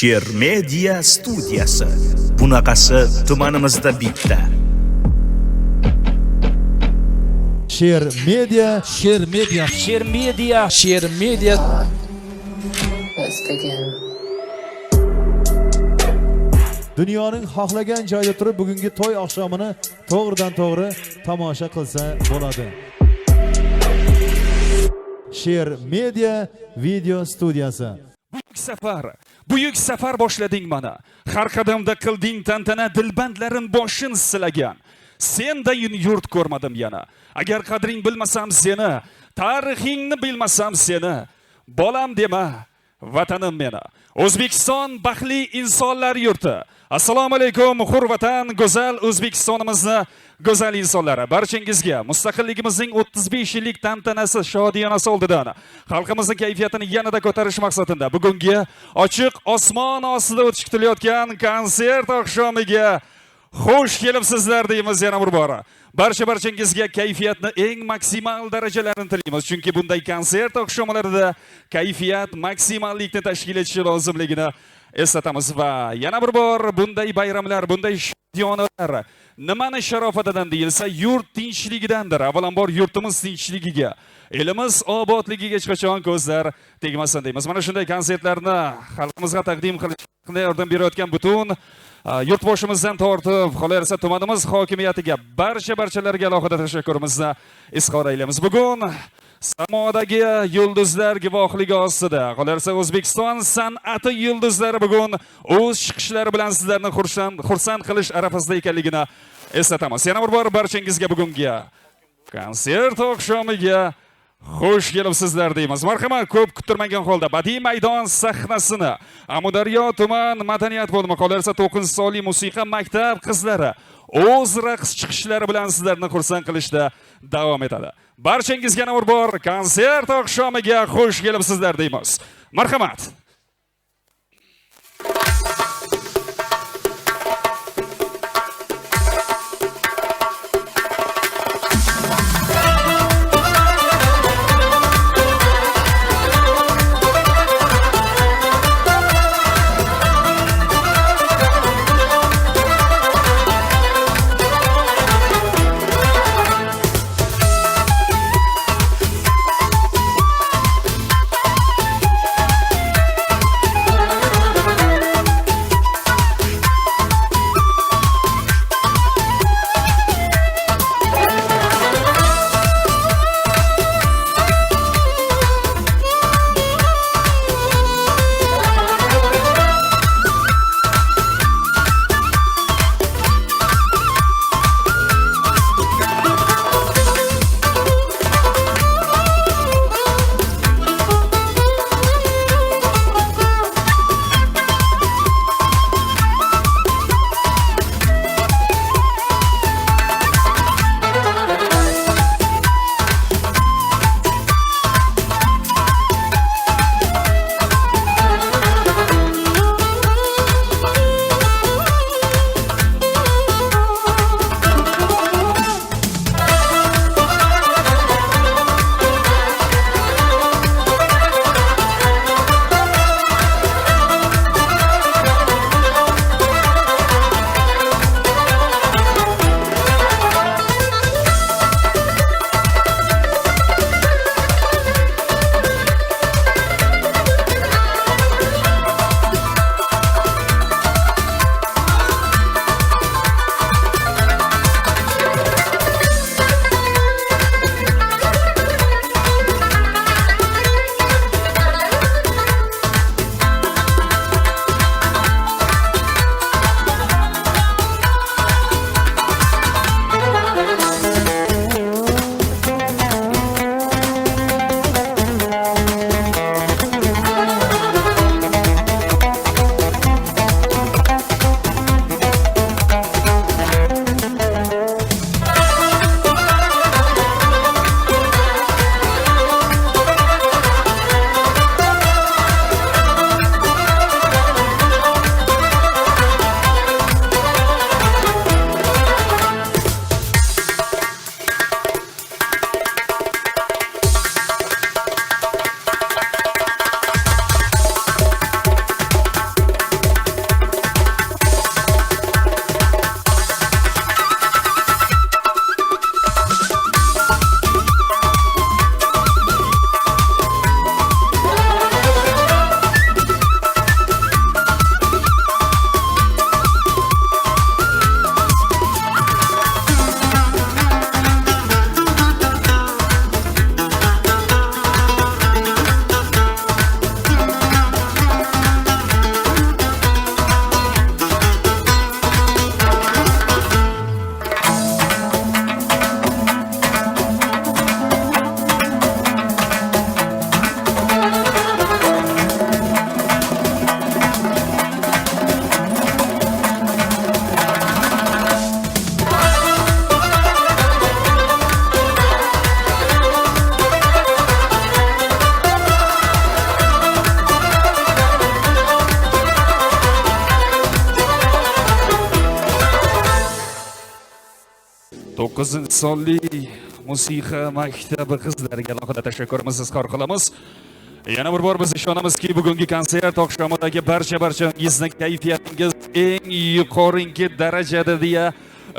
Sheer Media studiyasi. Bunaqasi tumanimizda bitta. Sheer Media. Sheer Media. Sheer Media. Sheer Media. Let's begin. Dunyoning xohlagan joyda turib bugungi to'y oqshomini to'g'ridan to'g'ri tomosha qilsa bo'ladi. Sheer Media video studiyasi. Buyuk safar boshlading mana. Har qadamda qilding tantana, dilbandlarim boshin silagan. Sendayin yurt ko'rmadim yana. Agar qadring bilmasam seni, tarixingni bilmasam seni, bolam dema, vatanim meni. O'zbekiston baxtli insonlar yurti. Assalomu alaykum, hurvatan, go'zal O'zbekistonimizni go'zal insonlari. Barchangizga mustaqilligimizning 35 yillik tantanasi shodiyonasi oldidan xalqimizning kayfiyatini yanada ko'tarish maqsadida bugungi ochiq osmon ostida o'tib ketilayotgan konsert oqshomiga xush kelibsizlar deymiz yana bir bora. Barchangizga kayfiyatni eng maksimal darajalarini tilaymiz. Chunki bunday konsert oqshomlarida kayfiyat maksimallikni tashkil etishi lozimligini eslatamiz va yana bir bor bunday bayramlar, bunday shodiyonalar nimani sharofatidan deyilsa, yurt tinchligidandir. Avvalambor yurtimiz tinchligiga, elimiz obodligiga hech qachon ko'zlar tegmasin deymiz. Mana shunday konsertlarni xalqimizga taqdim qilishga yordam berayotgan butun yurtboshimizdan tortib, qolaversa tumanimiz hokimiyatiga barchalarga alohida tashakkurimizni izhor aylaymiz. Bugun samodagi yulduzlar guvohligi ostida, qolaversa O'zbekiston san'ati yulduzlari bugun o'z chiqishlari bilan sizlarni xursand qilish arafasida ekanligini eslatamiz. Yana bir bor barchangizga bugungi konsert oqshomiga xush kelibsizlar deymiz. Marhamat, ko'p kuttirmagan holda badiiy maydon sahnasini Amudaryo tuman madaniyat bo'limi, qolaversa 9 sonli musiqa maktab qizlari o'z raqs chiqishlari bilan sizlarni xursand qilishda davom etadi. Barchangizga yana bir bor konsert oqshomiga xush kelibsizlar deymiz. Marhamat. 9-sonli musiqa maktabi qizlariga alohida tashakkurimizni izhor qilamiz. Yana bir bor biz ishonamizki, bugungi konsert oqshomidagi barchangizning kayfiyatingiz eng yuqoringi darajada deya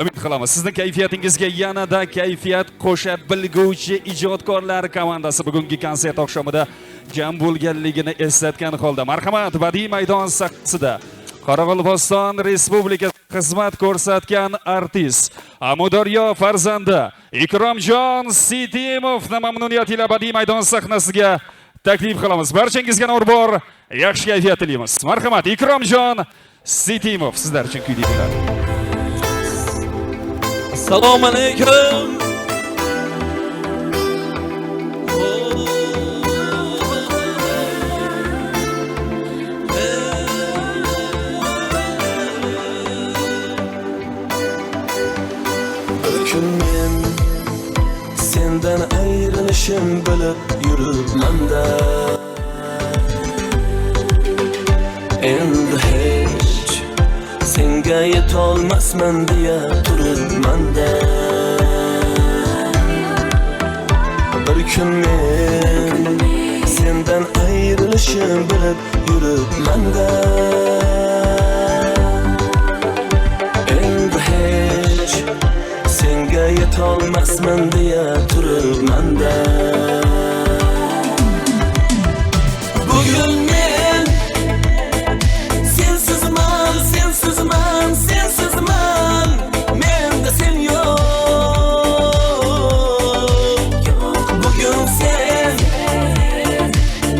umid qilamiz. Sizning kayfiyatingizga yanada kayfiyat qo'sha bilguvchi ijodkorlar komandasi bugungi konsert oqshomida jam bo'lganligini eslatgan holda, marhamat, badiiy maydon sahnasida Qoraqalpog'iston Respublikasi xizmat ko'rsatgan artist Amudaryo farzandi Ikromjon Sitimovni mamnuniyat ila badiiy maydon sahnasiga taklif qilamiz. Barchangizga nur bor, yaxshi kayfiyat tilaymiz. Marhamat, Ikromjon Sitimov sizlar uchun kuylaydilar. Assalomu alaykum. Men sendan ayrilishim bilib yuribmanda, endi hech senga yetolmasman deya turibmanda. Bir kun men sendan ayrilishim bilib yuribmanda, endi hech senga yetolmasman deya turibmanda. Bugun men sensizman, sensizman, sensizman, menda sen yo'q. Bugun sen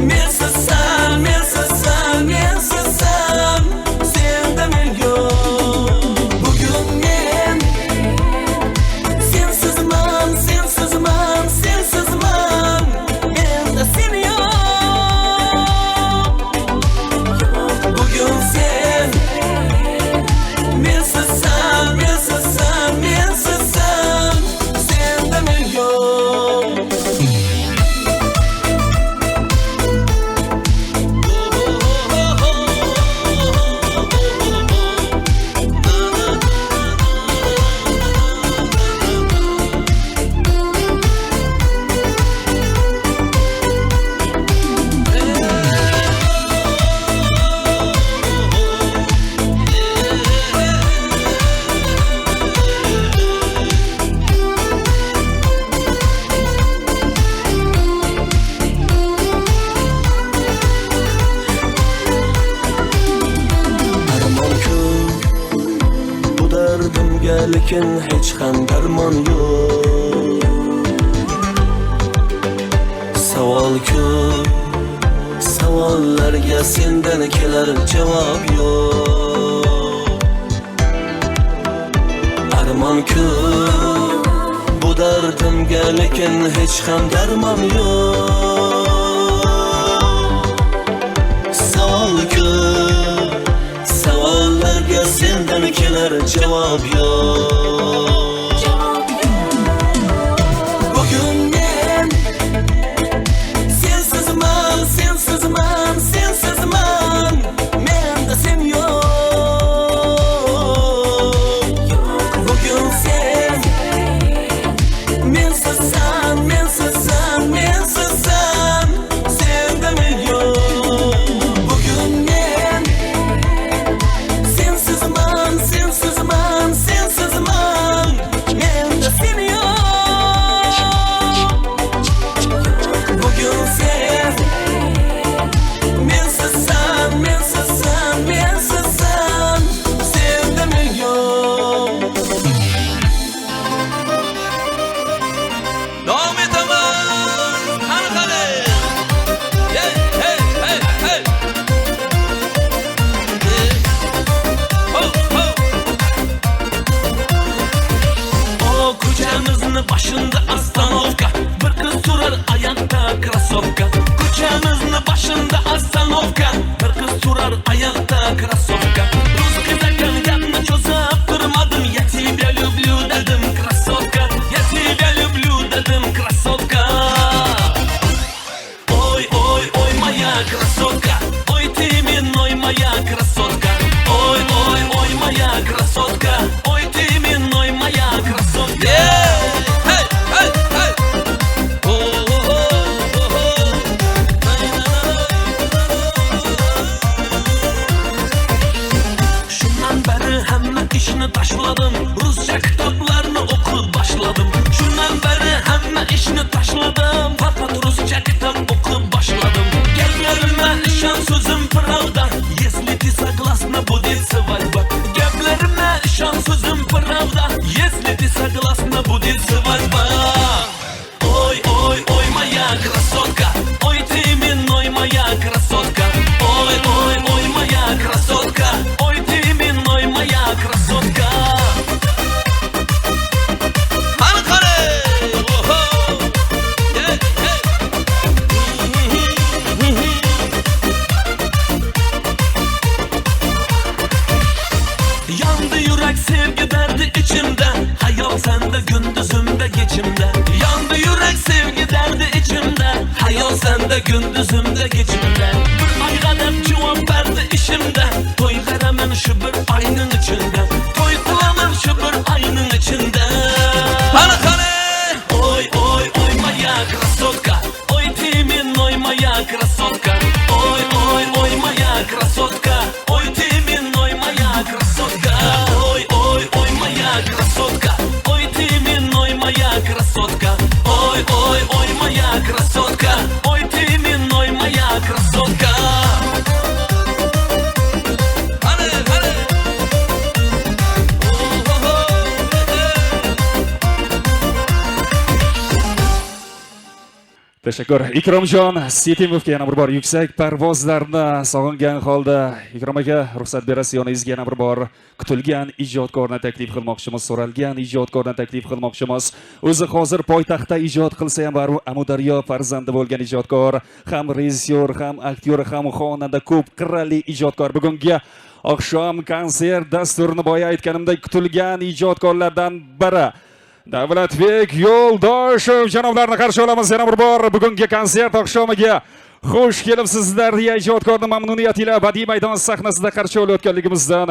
mensizsan, mensizsan, mensizsan, senda men yo'q. Bugun men sensizman, sensizman, sensizman, menda sen yo'q. Bugun sen mensizsan, mensizsan, mensizsan, senda men yo'q. Lekin hech ham darmon yo'q. Savol ko'p, savollarga sendan kelar javob yo'q. Armon ko'p bu dardimga, lekin hech ham darmon yo'q. Savol ko'p, savollarga sendan kelar javob yo'q. Bugun men sensizman, sensizman, sensizman, menda sen yo'q. Bugun sen mensizsan, mensizsan, mensizsan, senda men yo'q. Bugun men sensizman, sensizman, sensizman. işini tashladim, ruscha kitoblarni o'qib boshladim. Shundan beri hamma ishni tashladim, faqat ruscha kitob o'qib boshladim. Gaplarimga ishon, so'zim pravda, если ты согласна, будет свадьба. Gaplarimga ishon, so'zim pravda, если ты согласна, будет свадьба. Ой, ой, ой, моя красотка, ой, ты миной, моя красотка. Ой, ой, ой, моя красотка, ой, ты миной, моя красотка. Yandı yürek sevgi derdi içimde, hayal sende gündüzümde geçimde. Yandı yürek sevgi derdi içimde, hayal sende gündüzümde geçimde. Bir ayga deb cevap verdi işimde, toy qaraman şu bir ayının içinde. Toy qilaman şu bir ayının içinde. Ana qani! Oy oy oy moya krasotka, oy timin oy moya krasotka. Oy oy oy moya krasotka, oy timin oy moya krasotka. Oy oy oy moya krasotka, oy timin oy moya krasotka. Oy oy oy moya krasotka, oy timin oy moya krasotka. Hadi hadi. Tashakkur Ikromjon Setimovga yana bir bor yuksak parvozlarni sog'ingan holda Ikrom aka ruxsat berasiz, yoningizga yana bir bor kutilgan ijodkorni taklif qilmoqchimiz, so'ralgan ijodkorni taklif qilmoqchimiz. O'zi hozir poytaxtda ijod qilsa ham baribir Amudaryo farzandi bo'lgan ijodkor, ham rejissyor, ham aktyor, ham xonanda, ko'p qirrali ijodkor. Bugungi oqshom konsert dasturini boya aytganimdek kutilgan ijodkorlardan biri Davlatbek Yo'ldoshev janoblarini qarshi olamiz yana bir bor bugungi konsert oqshomiga. Xush kelibsizlar deya ijodkorni mamnuniyat ila badiiy maydon sahnasida qarshi olayotganligimizdan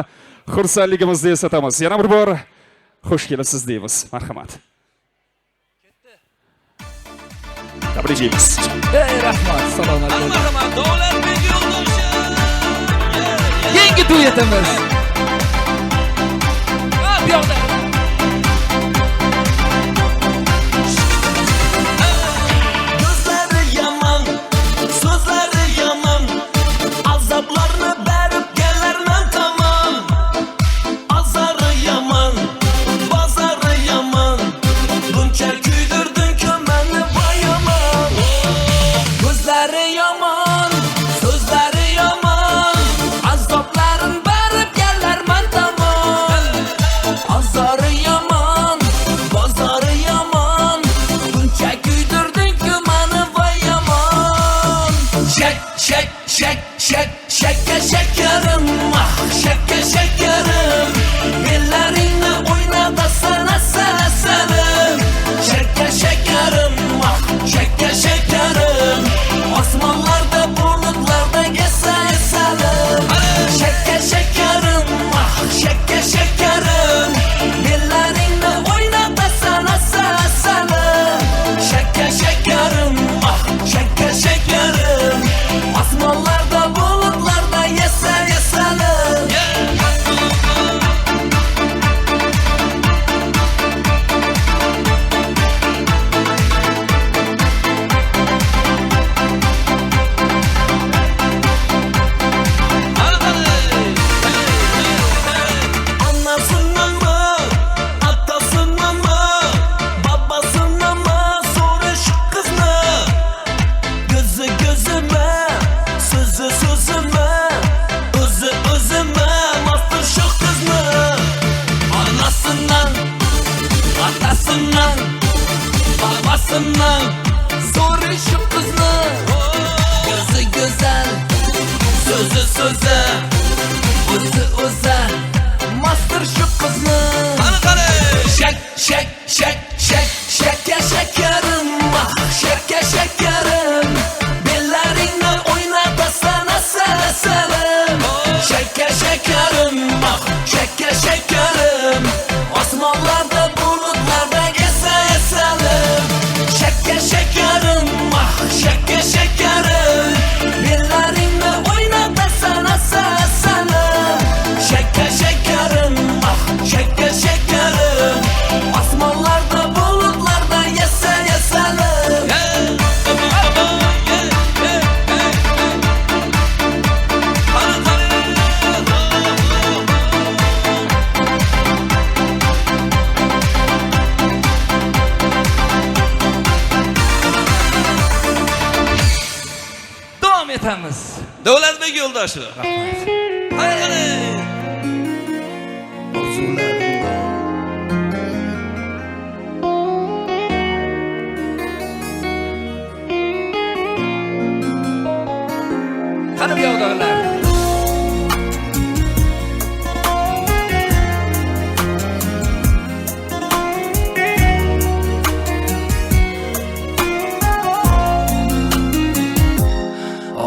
xursandligimizni eslatamiz. Yana bir bor xush kelibsiz deymiz. Marhamat. Tabriklaymiz. Ey rahmat, salom alaykum. Marhamat, Davlatbek Yo'ldoshev. Yangi duetimiz. Hop yo'lda. Gözleri yaman, sözleri yaman, azaplarını berip gellerden tamam. Azarı yaman, bazarı yaman, bunca küydürdün kömenli bayaman. Gözleri yaman, sözleri yaman, azapların berip gellerden tamam. mana shu. Hayır. Qani bu yoqdagilar.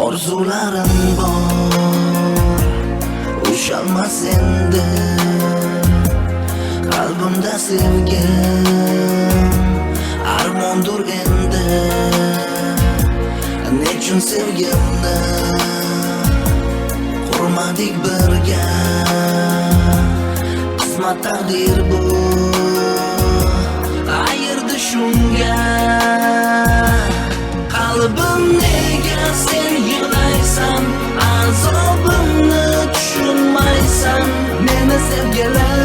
Orzularim bor, ushalmas endi qalbimda sevgim, armondur endi. Nechun sevgimni qurmadik birga, qismat taqdir bu ayirdi shunga. Qalbim nega sen yig'laysan, azobimni tushunmaysan, meni sevgilar.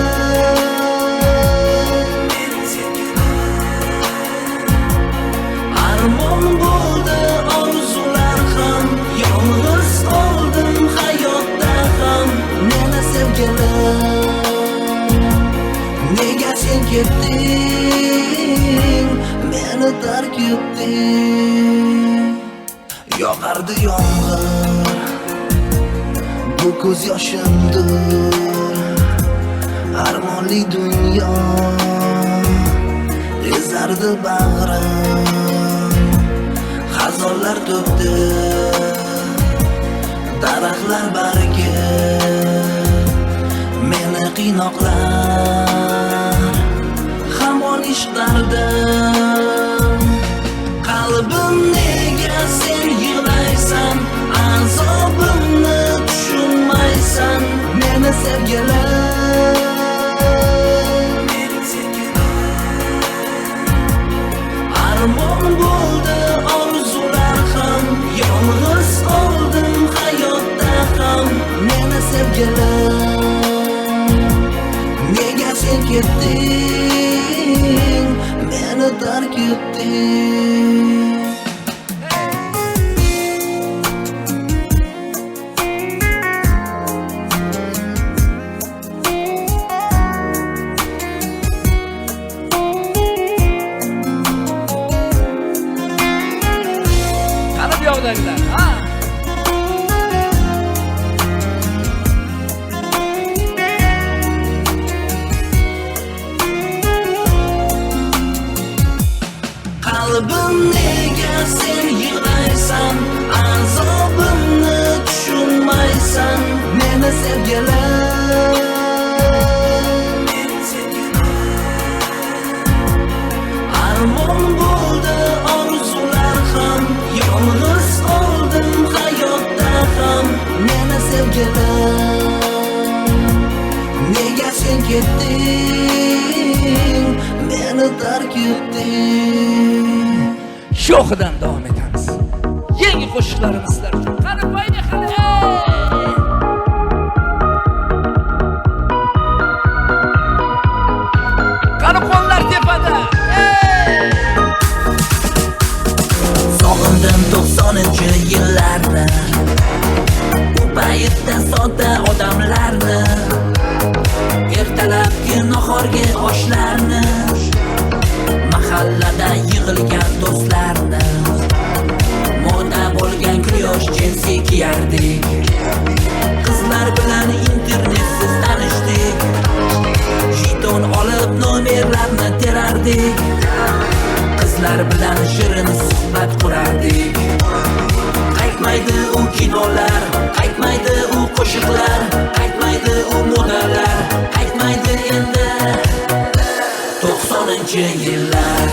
Armon bo'ldi orzular ham, yolg'iz qoldim hayotda ham, meni sevgilar. Nega sen ketding, meni tark etding? Yoqardi yomg'ir, bu ko'z yoshimdir. Armonli dunyo ezardi bag'rim, xazonlar to'kdi daraxtlar bargi, meni qiynoqlar hamon ishlardim. Qalbim nega sen yig'laysan, azobimni tushunmaysan, meni sevgilar. Armon bo'ldi orzular ham, yolg'iz qoldim hayotda ham, meni sevgilar. Nega sen ketding, meni tark etding? Qani bu yoqdagilar. Ha. Qalbim nega sen yig'laysan, azobimni tushunmaysan, meni sevgilar. Armon bo'ldi orzular ham, yolg'iz qoldim hayotda ham, meni sevgilar. Nega sen ketding, meni tark etding? Sho'xidan davom etamiz. Yangi qo'shiqlarimiz sizlar uchun. Qani boyga qani. Qani qo'llar tepada. Sog'indim 90-yillarni, u paytda sodda odamlarni, ertalabki nahorgi oshlarni, mahallada yig'ilgan do'stlarni, moda bo'lgan quyosh jinsi kiyardik, qizlar bilan internetsiz tanishdik, jiton olib nomerlarni terardik, qizlar bilan shirin suhbat qurardik. Qaytmaydi u kinolar, qaytmaydi u qo'shiqlar, qaytmaydi u modalar, qaytmaydi endi 90-yillar.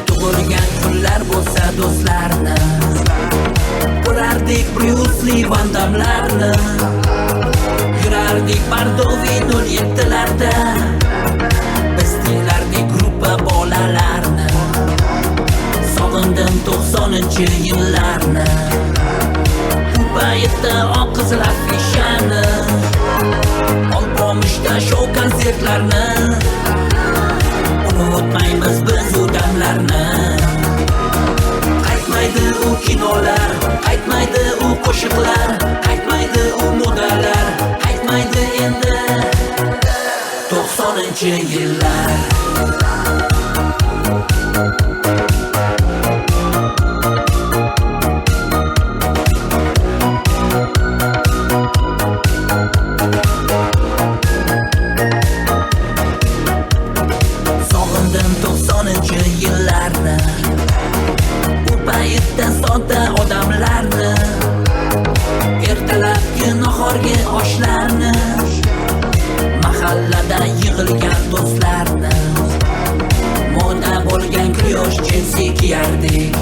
Tug'ilgan kunlar bo'lsa do'stlarni, ko'rardik Bruce Lee Van Damlarni, yurardik Bardovi 07larda, biz tinglardik gruppa bolalarni. Sog'indim 90-yillarni, u payt Gazeta oq qizil afishani Olpomushda show konsertlarni Unutmaymiz biz u damlarni Qaytmaydi u kinolar, qaytmaydi u qo'shiqlar, qaytmaydi u modalar, qaytmaydi endi 90-yillar. Sog'indim 90-yillarni U paytda sodda odamlarni Ertalabki nahorgi oshlarni Mahallada yig'ilgan do'stlarni Moda bo'lgan quyosh jinsi kiyardik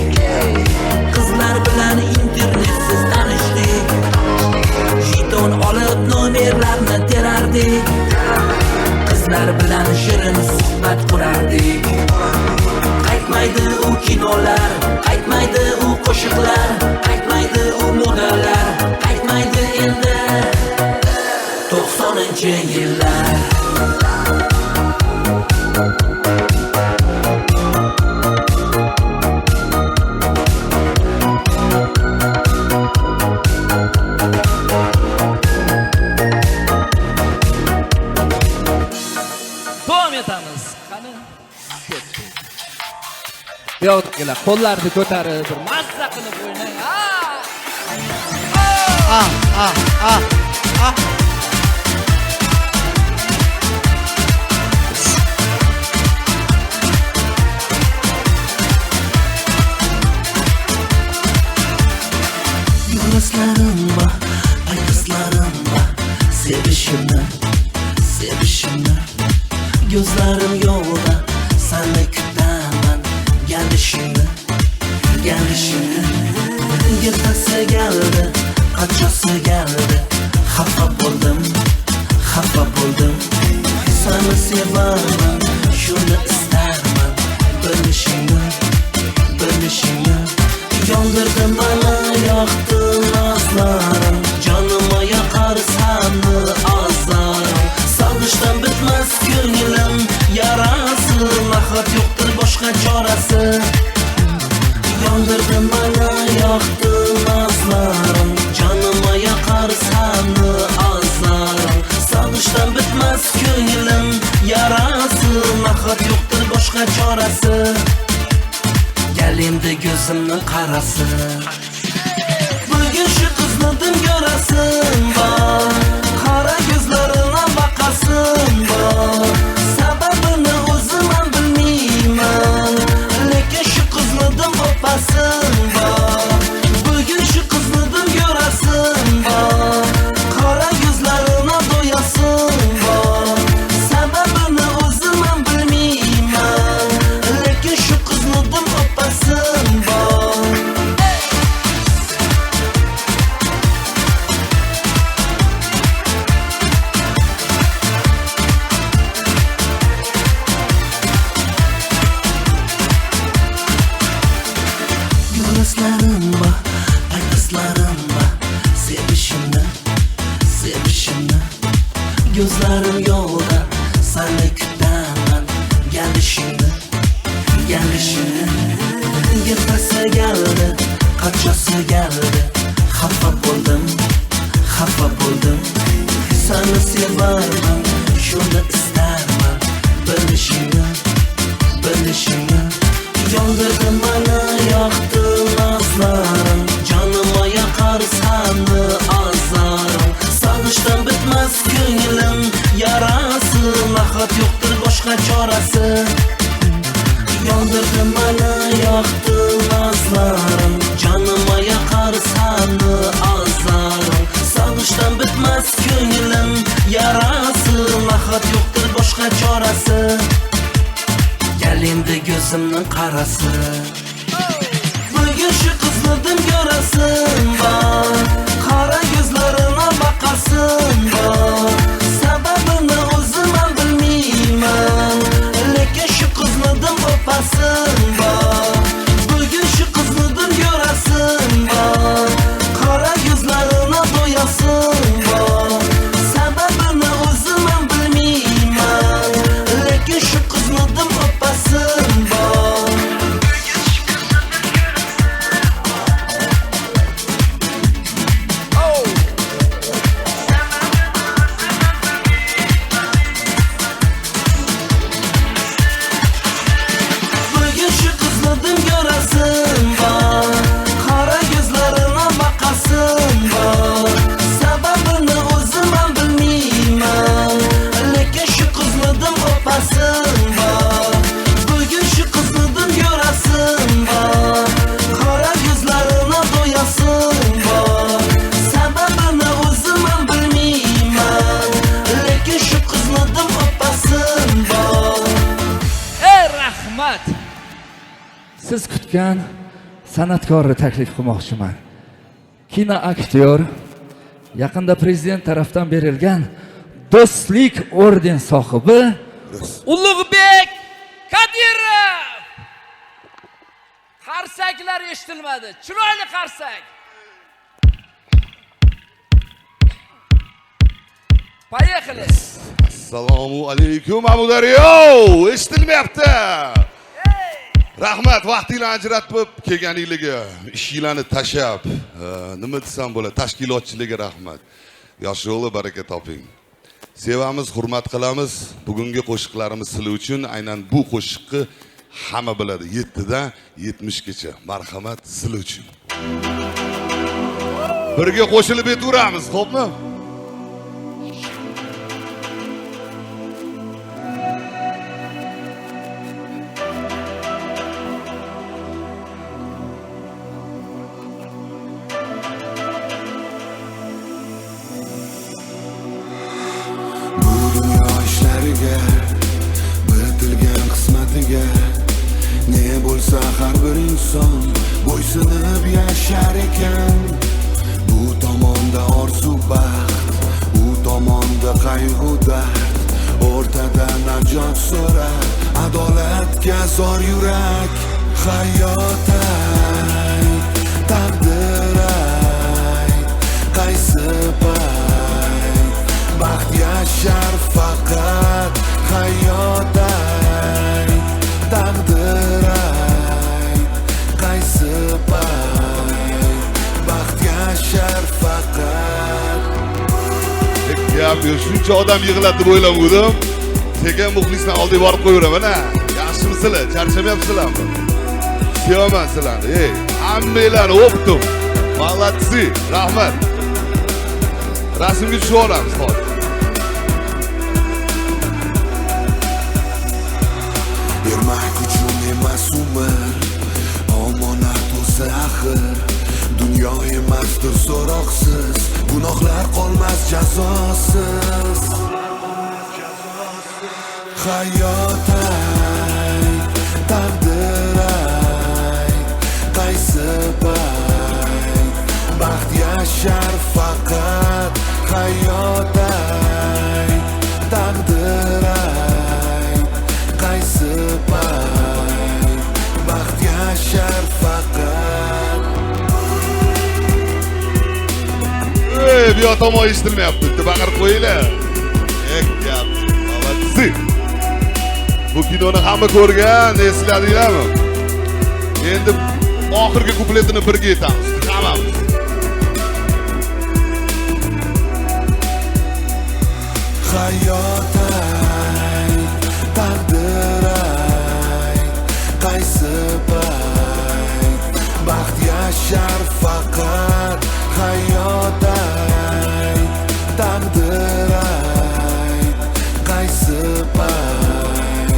Qizlar bilan internetsiz tanishdik Jiton olib nomerlarni terardik Qizlar bilan shirin suhbat qurardik Qaytmaydi u kinolar, qaytmaydi u qo'shiqlar, qaytmaydi u modalar, qaytmaydi endi 90-yillar. Davom etamiz. Qani? Yo'qlar, qo'llarni ko'tarib, bir mazza qilib o'ynang. Yo'laslarim bor, aytlarim bor, sevishimni Gözlerim yolda, seni kutaman Gelişini Gitmesi geldi, kaçası geldi Xafa buldum Seni sevarman, şunu isterman Bölüşünü Yandırdın bana, yaktın azlarım Canıma yakar seni azlarım Saldıştan bitmez gönlüm yarası Nahat yoktur boşka çarası Yandırdın bana, yaktın azlarım Canıma yakar seni azlarım Saldıştan bitmez gönlüm yarası Nahat yoktur boşka çarası Gel endi gözümün qarası Bugün şu kızladım görasın var Qara gözlerine bakasın var Sebebini özüm ben bilmeyman Lekin şu kızladım opasın var Bugün şu kızladım görasın var Qara gözlerine doyasın var Sebebini özüm ben bilmeyman Lekin şu kızladım opasın var Gözlerim var, aytlarim var Sevishimni Gözlerim yolda, seni kutaman Gelişini Gitmesi geldi, kaçası geldi Xafa buldum Seni sevarman, şunu isterman Bölüşünü Yandırdın bana, yaktın azlarım Canıma yakar seni azlarım Saldıştan bitmez gönlüm yarası Nahat yoktur boşka çarası Yandırdın bana, yaktın azlarım Canıma yakar seni azlarım Saldıştan bitmez gönlüm yarası Nahat yoktur boşka çarası Gel endi gözümün qarası Bugün şu kızladım görasın var Qara gözlerine bakasın var Sebebini özüm ben bilmeyman Lekin şu kızladım opasın var Bugün şu kızladım görasın var Qara gözlerine siz kutgan san'atkorni taklif qilmoqchiman. Kino aktyor, yaqinda prezident tarafdan berilgan Do'stlik orden sohibi Ulug'bek Kadirov. Qarsaklar eshitilmadi. Chiroyli qarsak. Поехали. Assalomu alaykum Amudaryo. Eshitilmayapti. Rahmat, vaqtinglarni ajratib kelganingizga, ishinglarni tashab, nima desam bo'ladi, tashkilotchilarga rahmat. Yoshlar baraka toping. Sevamiz, hurmat qilamiz. Bugungi qo'shiqlarimiz sizlar uchun aynan bu qo'shiqni hamma biladi. 7 dan 70 gacha. Marhamat sizlar uchun. Birga qo'shilib aytaveramiz, xo'pmi? Bitilgan qismatiga ne bo'lsa har bir inson bo'ysunib yashar ekan. Bu tomonda orzu baxt, u tomonda qayg'u dard, o'rtada najot so'rar, adolatga zor yurak. Hayot ay, taqdir ay, qaysi payt baxt yashar faqat. Hayot ay, taqdir ay, qaysi payt baxt yashar faqat. Gap yo'q, shuncha odam yig'iladi deb o'ylagandim. Sekin muxlisdan oldiga borib qo'yaveraman, ha. Yaxshimisizlar? Charchamayapsizlarmi? Sevaman sizlarni. Hammanglarni o'pdim. Молодцы, rahmat. Rasmga tushib olamiz hozir. Bermak uchun emas umr, omonat o'zi axir. Dunyo emasdir so'roqsiz, gunohlar qolmas jazosiz. Hayot ay, taqdir ay, qaysi payt baxt yashar faqat. Hayot ay, taqdir ay, qaysi payt baxt yashar faqat. Bu yoq tomon eshitilmayapti. Bitta baqirib qo'yinglar. Gap. Молодцы. Bu kinoni hamma ko'rgan, esladinglarmi? Endi oxirgi kupletini birga aytamiz. Hammamiz. Hayot ay, taqdir ay, qaysi payt baxt yashar faqat. Hayot ay, taqdir ay, qaysi payt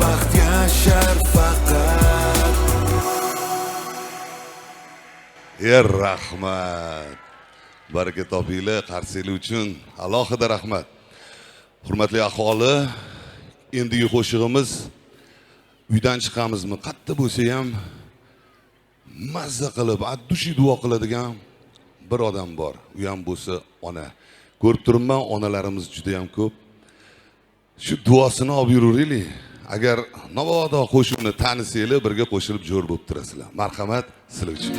baxt yashar faqat. Rahmat. Baraka topinglar, qarsaklar uchun alohida rahmat. Hurmatli aholi, endigi qo'shig'imiz uydan chiqamizmi, qatta bo'lsa ham mazza qilib, addushi duo qiladigan bir odam bor. U ham bo'lsa ona. Ko'rib turibman, onalarimiz juda ham ko'p. Shu duosini olib yuraveraylik. Agar navodo qo'shiqni tanisanglar, birga qo'shilib jo'r bo'lib turasizlar. Marhamat sizlar uchun.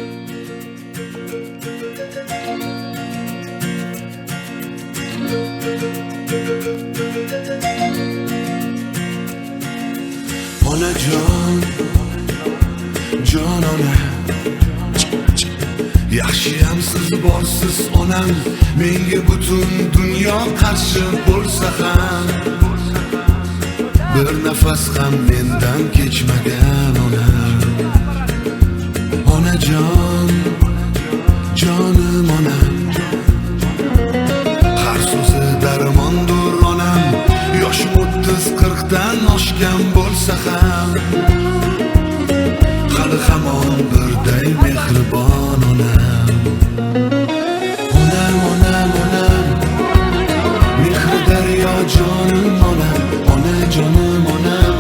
Onajon, jon ona, yaxshiyam siz borsiz onam. Menga butun dunyo qarshi bo'lsa ham, bir nafas ham mendan kechmagan onam. Onajon, jonim onam, har so'zi darmondur onam. Yoshim 30-40 dan oshgan bo'lsa ham, hali hamon birday mehribon onam. Onam, onam, onam, mehri daryo jonim onam. Ona jonim onam,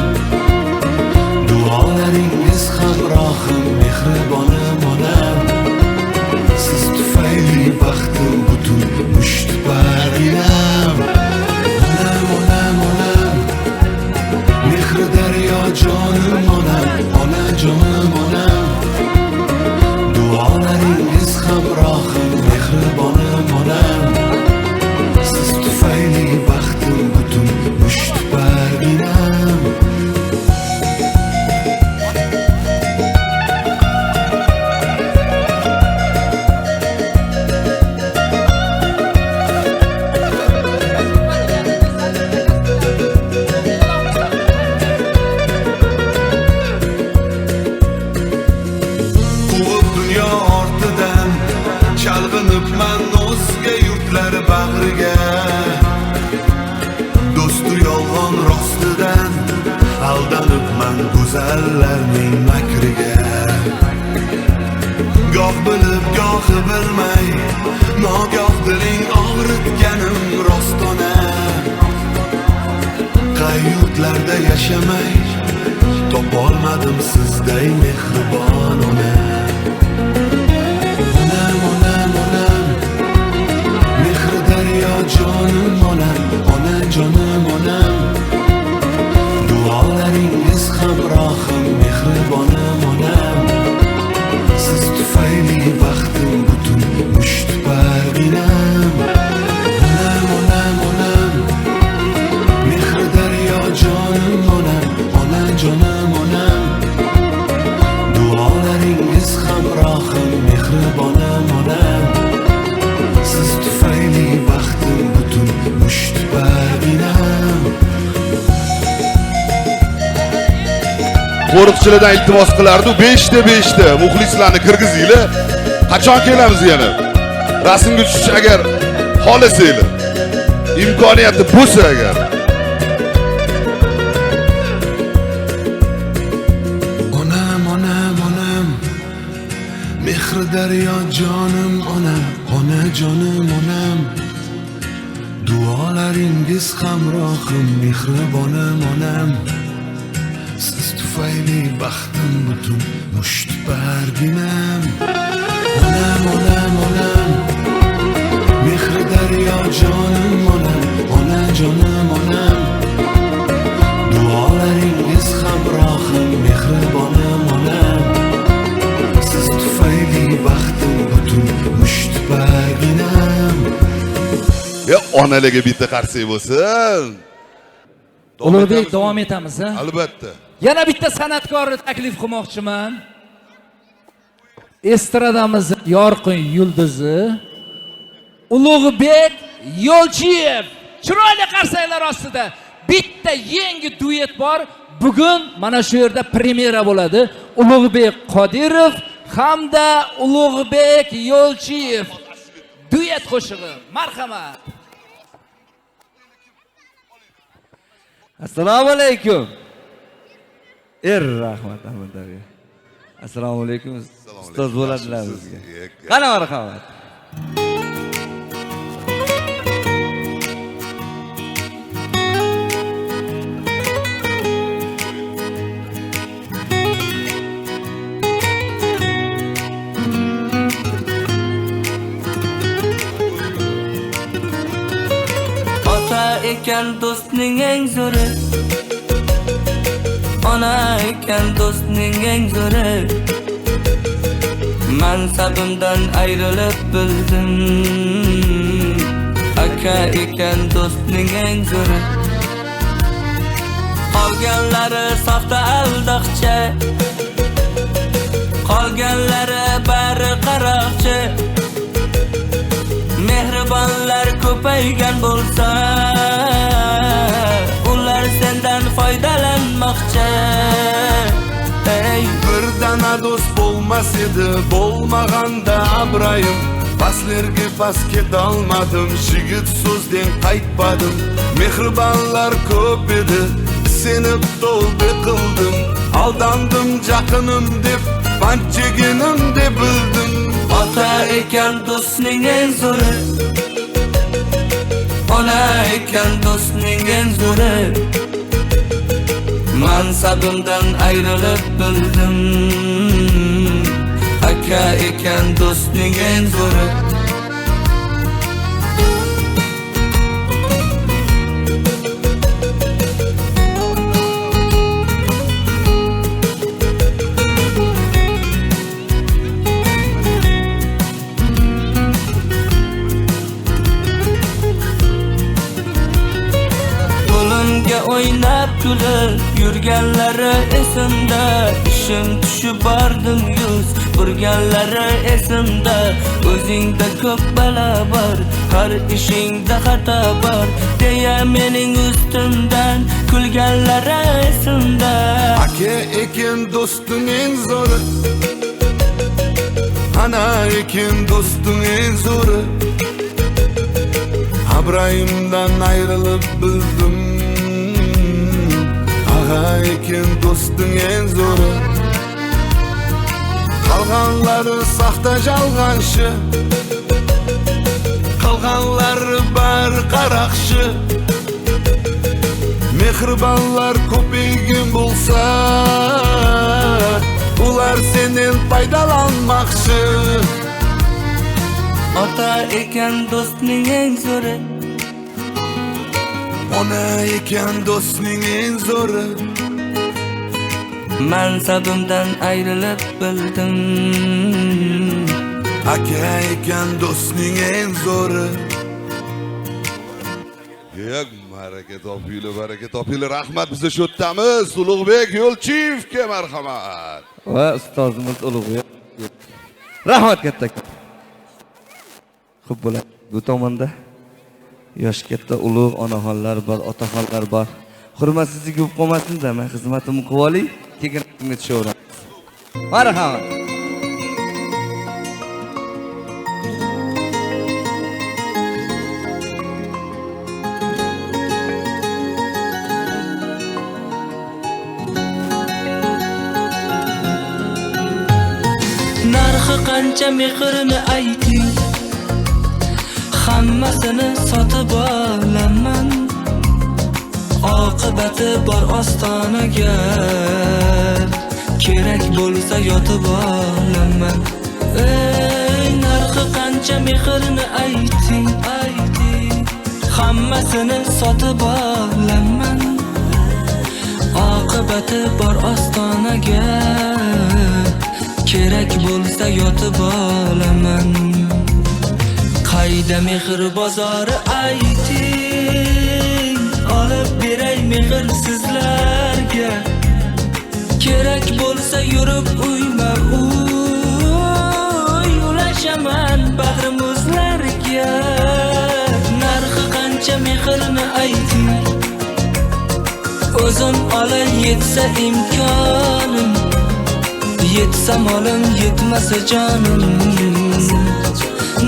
duolaringiz hamroh go'zallarning makriga. Goh bilib gohi bilmay nogoh diling og'ritganim rostona. Qayyurtlarda yashamay topolmadim sizday mehribon ona. Onam, onam, onam, mehri daryo jonim onam, ona jonim onam. Duolaringiz hamrohim, mehribonim onam. Siz tufayli baxtim butun mushtparginam. Onam, onam, onam, mehri daryo jonim onam, ona jonim onam. Duolaringiz hamrohim, mehribonim onam. Siz tufayli baxtim butun mushtparginam. Qo'riqchilardan iltimos qilardi, 5 ta muxlislarni kirgizinglar. Qachon kelamiz yana? Rasmga tushish agar xohlasanglar. Imkoniyati bo'lsa agar. Onam, onam, onam, mehri daryo jonim onam, ona jonim onam. Duolaringiz hamrohim, mehribonim onam. Siz tufayli baxtim butun mushtparginam. Onam, onam, onam, mehri daryo jonim onam, ona jonim onam. Duolaringiz hamrohim, mehribonim onam. Siz tufayli baxtim butun mushtparginam. Ya onalarga bitta qarsak bo'lsin. Ulug'bek davom etamiz ha. Albatta. Yana bitta san'atkorni taklif qilmoqchiman. Estradamiz yorqin yulduzi Ulug'bek Yo'lchiyev. Chiroyli qarsaklar ostida bitta yangi duet bor. Bugun mana shu yerda premyera bo'ladi. Ulug'bek Qodirov hamda Ulug'bek Yo'lchiyev duet qo'shig'i. Marhamat. Assalomu alaykum. Rahmat Ahmadlarga. Assalomu alaykum. Ustoz bo'ladilar bizga. Qani marhamat. Ota ekan do'stning eng zo'ri, ona ekan do'stning eng zo'ri. Mansabimdan ayrilib bildim, aka ekan do'stning eng zo'ri. Qolganlari soxta aldoqcha, qolganlari bari qaroqchi. Mehribonlar ko'paygan bo'lsa, ular sendan foydalanmoqchi. Birdana do'st bo'lmas edi, bo'lmaganda Abrayim. Paslerga pas ketolmadim, shigit so'zdan qaytmadim. Mehribonlar ko'p edi, seni to'ldi qildim. Aldandim jaqinim deb, pancheginim deb bildim. Ota ekan do'stning eng zo'ri, ona ekan do'stning eng zo'ri. Mansabimdan ayrilib bildim, aka ekan do'stning eng zo'ri. O'ynab kulib yurganlari esimda, ishim tushib bordim yuz burganlari esimda. O'zingda ko'p balo bor, har ishingda xato bor deya mening ustimdan kulganlari esimda. Aka ekan do'sting eng zo'ri, ana ekan do'sting eng zo'ri. Abrayimdan ayrilib bildim, Aha ekan do'sting eng zo'ri. Qalganlari saxta jalg'anchi, qalganlari bar qaraqchi. Mehribonlar ko'paygan bo'lsa, ular senden foydalanmoqchi. Ota ekan do'stning eng zo'ri. Ona ekan do'stning eng zo'ri. Mansabimdan ayrilib bildim. Aka ekan do'stning eng zo'ri. Yak baraka topinglar. Rahmat, biz shu o'tamiz. Ulug'bek Yo'lchiyevga marhamat. Va ustozimiz Ulug'bek. Rahmat katta. Xo'p bo'ladi. Bu tomonda yosh katta ulug' onaxonlar bor, otaxonlar bor. Hurmatsizlik bo'lib qolmasin-da, men xizmatimni qilib olay, keyin tushaveramiz. Marhamat. Narxi qancha mehrini ayting, hammasini sotib olaman. Oqibati bor ostonaga, kerak bo'lsa yotib olaman. Ey narxi qancha mehrini ayting, hammasini sotib olaman. Oqibati bor ostonaga, kerak bo'lsa yotib olaman. Qayda mehr bozori ayting, olib beray mehr sizlarga. Kerak bo'lsa yurib uyma uy, ulashaman bag'rimizlarga. Narxi qancha mehrni ayting, o'zim olay yetsa imkonim. Yetsa molim, yetmasa jonim.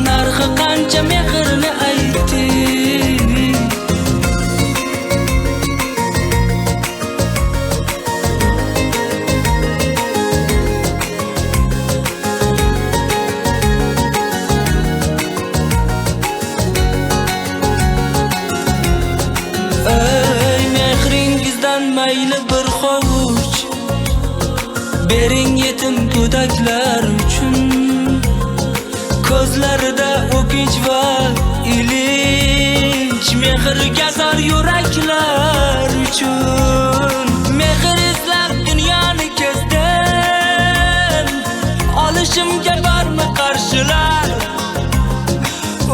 Narxi qancha mehrni ayting. Ey mehringizdan mayli bir hovuch bering yetim go'daklar uchun. Ko'zlarida o'kinch va ilinj, mehrga zor yuraklar uchun. Mehr izlab dunyoni kezdim, olishimga bormi qarshilar?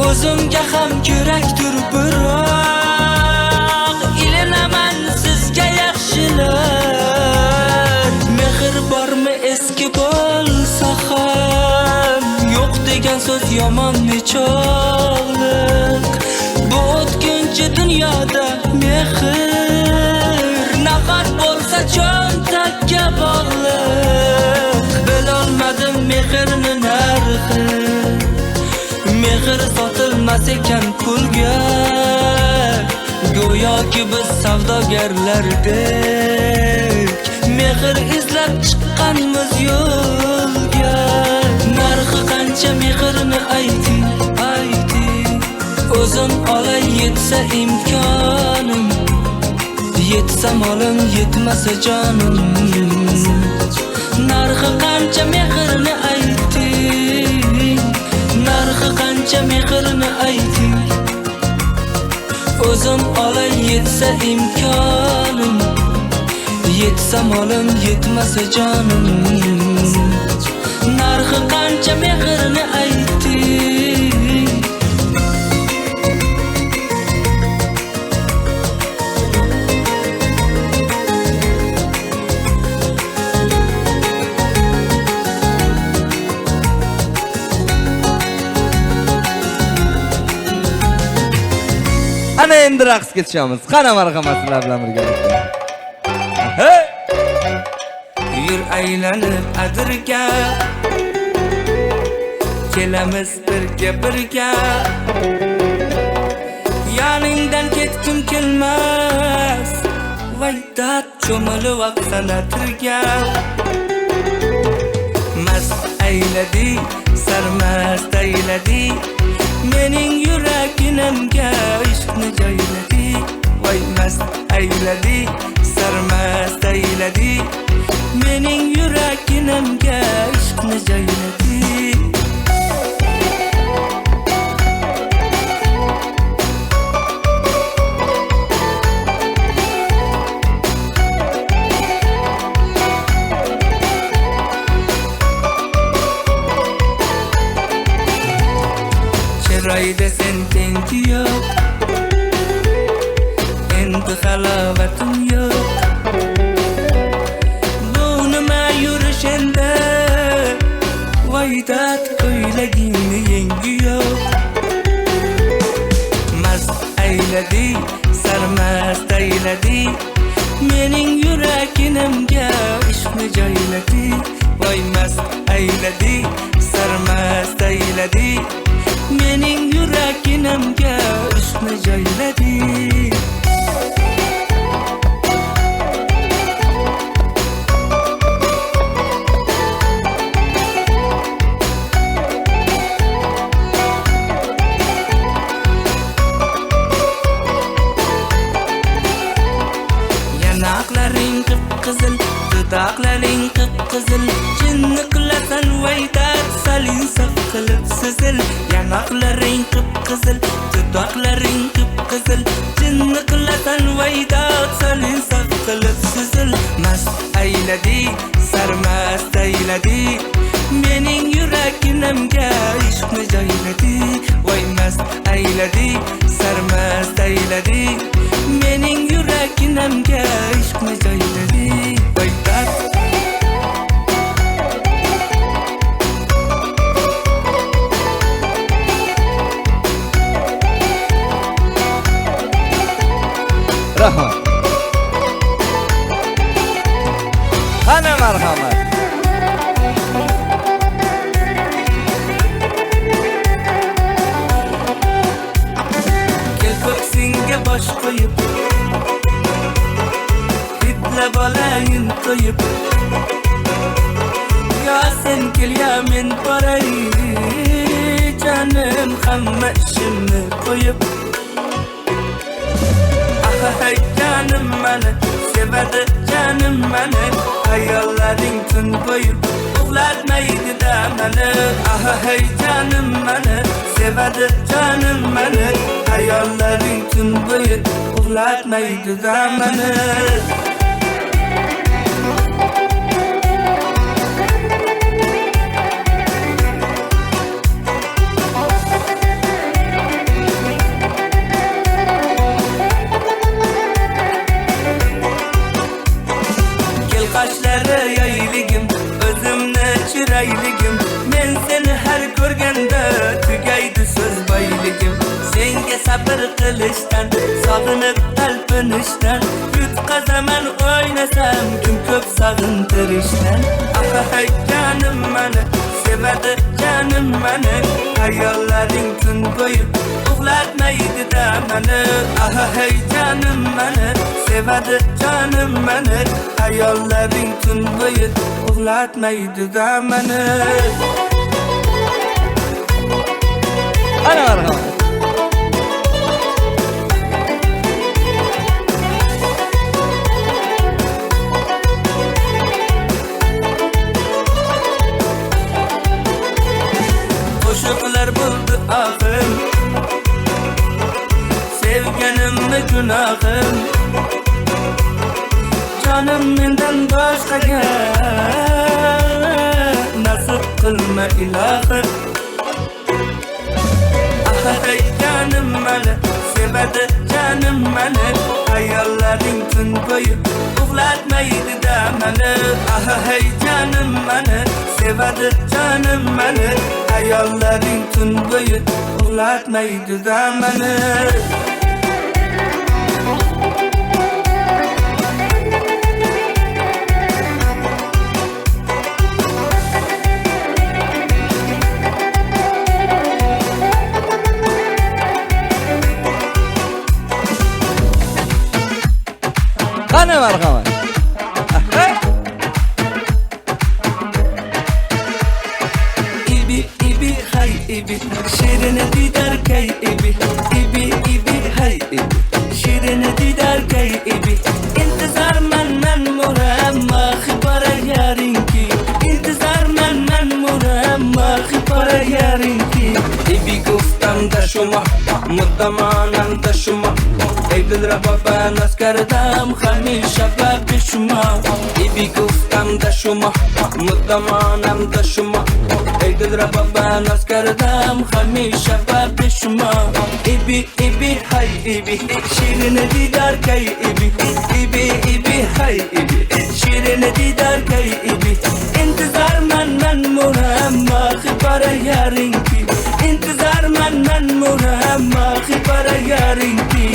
O'zimga ham kerakdir biroq, ilinaman sizga yaxshilar. Mehr bormi eski bo'lsa ham, yo'q degan so'z yomon nechog'liq. Bu o'tkinchi dunyoda mehr nafat bo'lsa cho'ntakka bog'liq. Bilolmadim mehrni narxi, mehr sotilmas ekan pulga. Go'yoki biz savdogarlardek, mehr izlab chiqqanmiz yo'lga. Narxi qancha mehrni ayting, o'zim olay yetsa imkonim. Yetsa molim, yetmasa jonim. Narxi qancha mehrni ayting, narxi qancha mehrni ayting. O'zim olay yetsa imkonim. Yetsa molim, yetmasa jonim. Narxi qancha mehrni ayting. Ana endi raqsga tushamiz. Qana marhamat sizlar bilan birgalikda. Hey! Yur aylanib adirga, kelamiz birga. Yoningdan ketkim kelmas va vaydat cho'milib vaqtana turgan mast ayladi sarmast ayladi mening yuraginimga ishqni joyladi voy mast ayladi sarmast ayladi mening yuraginimga ishqni joyladi Chiroyda sen tengi yo'q endi halovatim yo'q bu nima yurish endi voydat ko'ylagingni yengi yo'q mast ayladi sarmast ayladi mening yuraginimga ishqni joyladi voy mast ayladi sarmast ayladi mening yuraginimga ishqni joyladi yanaqlaring qip-qizil dudoqlaring qip-qizil jinni qilasan vaydat salin saf qilib sizil yanaqlaring qip-qizil dudoqlaring qip-qizil jinni qilasan vaydat salin saf qilib sizil mast ayladi sarmast ayladi mening yuraginimga ishqni joyladi voy mast ayladi sarmast ayladi mening yuraginimga ishqni joyladi vaydat Rahmat. Qani marhamat. Kel ko'ksingga bosh qo'yib bitla bolayin qo'yib yo sen kel yo men boray jonim hamma ishimni qo'yib hay canım mani sevadi canım mani ayollaring tun bo'yi uxlatmaydi da mani hay canım mani sevadi canım mani ayollaring tun bo'yi uxlatmaydi da mani Qoshlari yayligim o'zimni chirayligim men seni har ko'rganda tugaydi so'z boyligim senga sabr qilishdan sog'inib talpinishdan yutqazaman o'ynasam kim ko'p sog'intirishdan hay jonim mani sevadi jonim mani ayollaring tun bo'yi uxlatmaydi da mani hay jonim mani sevadi jonim mani ayollaring tun bo'yi uxlatmaydi da mani Ana marhamat. Qo'shiqlar bo'ldi oxir sevganimni gunohim jonim mendan boshqaga nasib qilma ilohim hay jonim mani sevadi jonim mani ayollaring tun bo'yi uxlatmaydi da mani hay jonim mani sevadi jonim mani ayollaring tun bo'yi uxlatmaydi da mani Qani marhamat. İbi ibi hay ibi şirine didar kay ibi ibi ibi hay ibi şirine didar kay ibi intizar men muramma khibara yarinki intizar men muramma khibara yarinki ibi guftam da shuma mudamanam da shuma Eydil rababa naskardam hamisha babi shuma ibi guftam da shuma mudamanam da shuma Eydil rababa naskardam hamisha babi shuma ibi ibi hay ibi şirine didar kay ibi ibi ibi hay ibi şirine didar kay ibi intizar men muramma khibara yarinki intizar men muramma khibara yarinki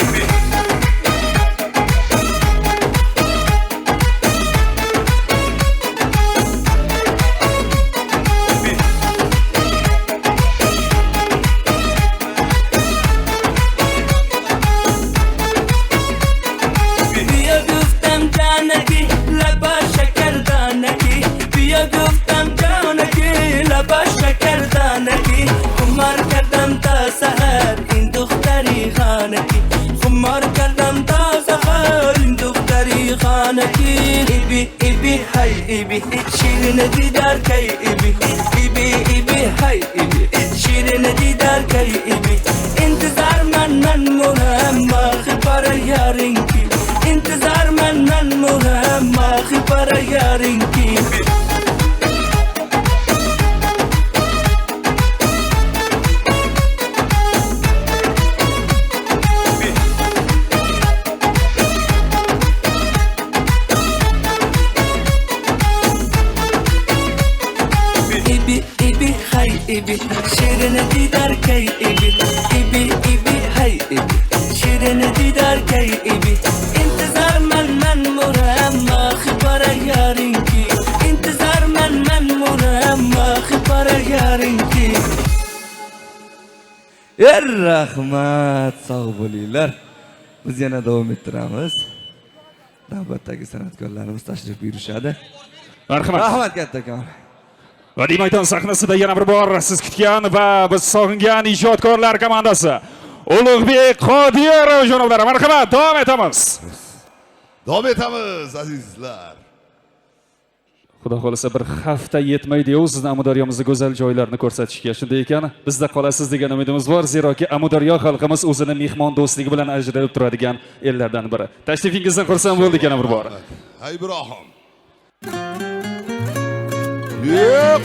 ibi şirine didar kay ibi ibi ibi hay ibi şirine didar kay ibi intizar men muramma khibara yarinki intizar men muramma khibara yarinki ibi şirine didar kay ibi ibi ibi hay ibi şirine didar kay ibi intizar men muramma khibara yarinki intizar men muramma khibara yarinki Rahmat, sog' bo'linglar. Biz yana davom ettiramiz. Navbatdagi san'atkorlarimiz tashrif buyurishadi. Marhamat. Rahmat kattakon. Vadiy maydon sahnasida yana bir bor siz kutgan va biz sog'ingan ijodkorlar komandasi Ulug'bek Qodirov janoblari. Marhamat, davom etamiz. Davom etamiz azizlar. Xudo xolasa bir hafta yetmaydi-yu sizni Amudaryomizning go'zal joylarini ko'rsatishga. Shunday ekan, bizda qolasiz degan umidimiz bor, zeroki Amudaryo xalqimiz o'zini mehmon do'stligi bilan ajralib turadigan ellardan biri. Tashrifingizdan xursand bo'ldik yana bir bor. Hay Ibrohim.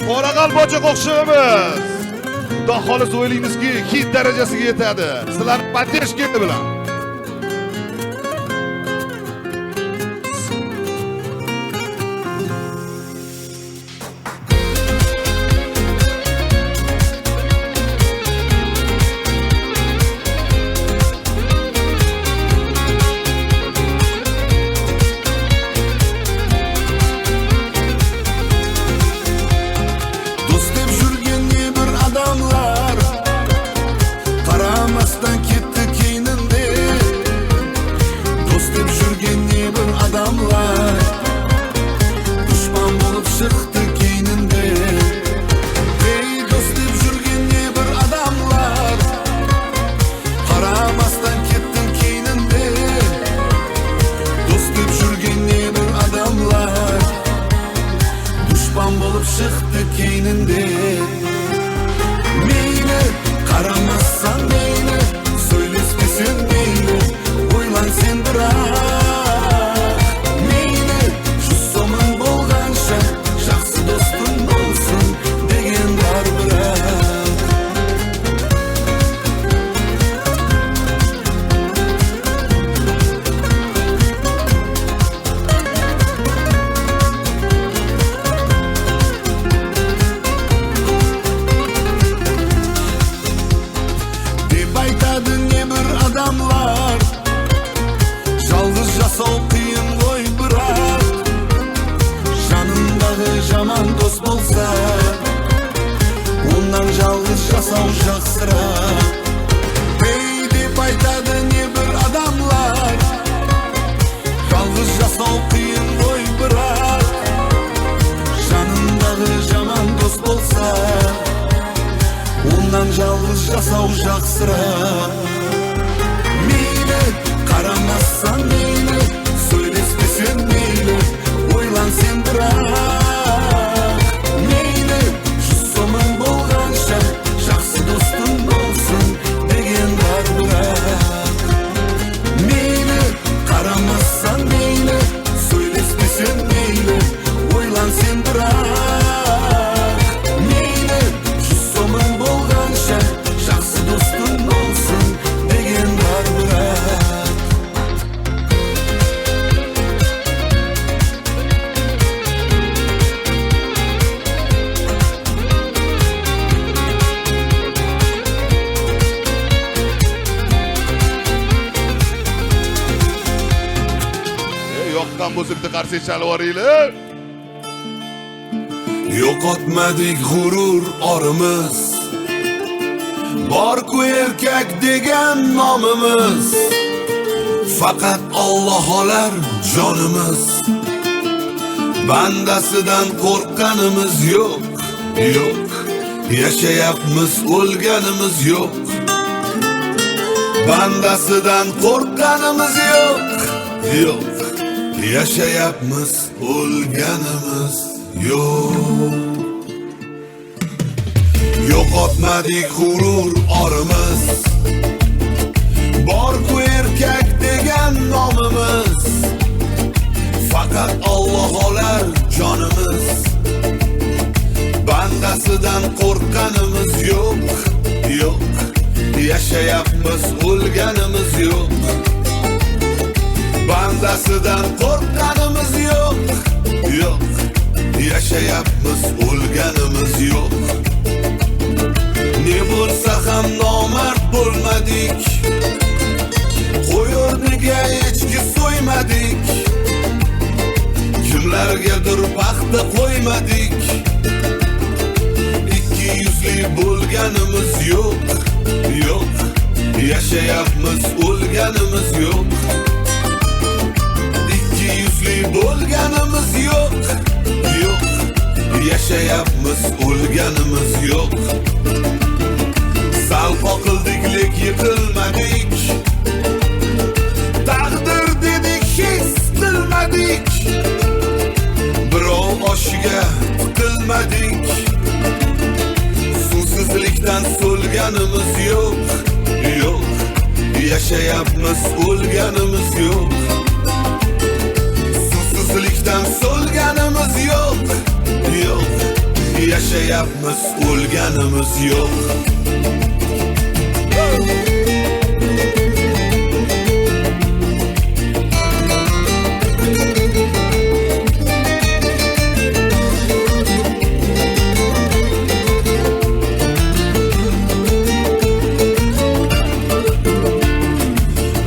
Qoraqalpoq o'xshaymiz. Xudo xolis o'ylaymizki, hit darajasiga yetadi. Sizlar поддержка bilan. boshqasi uzoqsirab meyli qaramassan meyli so'ylashmasin meyli o'ylan sen biroq meyli shu somon bo'lgancha shaxsiy do'stim bo'lsin degan bor biroq meyli qaramassan meyli so'ylashmasin meyli o'ylan sen biroq meyli shu somon bo'lgancha shaxsiy do'stim bo'lsin degan bor biroq yoqqan muziqni qarshi chalib yuboringlar. Yo'qotmadik g'urur orimiz Bor-ku erkak degan nomimiz Faqat Alloh olar jonimiz Bandasidan qo'rqqanimiz yo'q Yo'q Yashayapmiz o'lganimiz yo'q Bandasidan qo'rqqanimiz yo'q Yo'q Yashayapmiz o'lganimiz yo'q Yo'qotmadik g'urur orimiz Bor-ku erkak degan nomimiz Faqat Alloh olar jonimiz Bandasidan qo'rqqanimiz yo'q Yo'q Yashayapmiz o'lganimiz yo'q Bandasidan qo'rqqanimiz yo'q Yo'q Yashayapmiz o'lganimiz yo'q Ne bo'lsa ham nomard bo'lmadik Qo'y o'rniga echki so'ymadik Kimlargadir paxta qo'ymadik Ikki yuzli bo'lganimiz yo'q Yo'q Yashayapmiz o'lganimiz yo'q Ikki yuzli bo'lganimiz yo'q Yo'q Yashayapmiz o'lganimiz yo'q Sal qoqildiklik yiqilmadik Taqdir dedik his qilmadik Birov oshiga tiqilmadik Suvsizlikdan so'lganimiz yo'q Yo'q Yashayapmiz o'lganimiz yo'q Suvsizlikdan so'lganimiz yo'q Yo'q Yashayapmiz o'lganimiz yo'q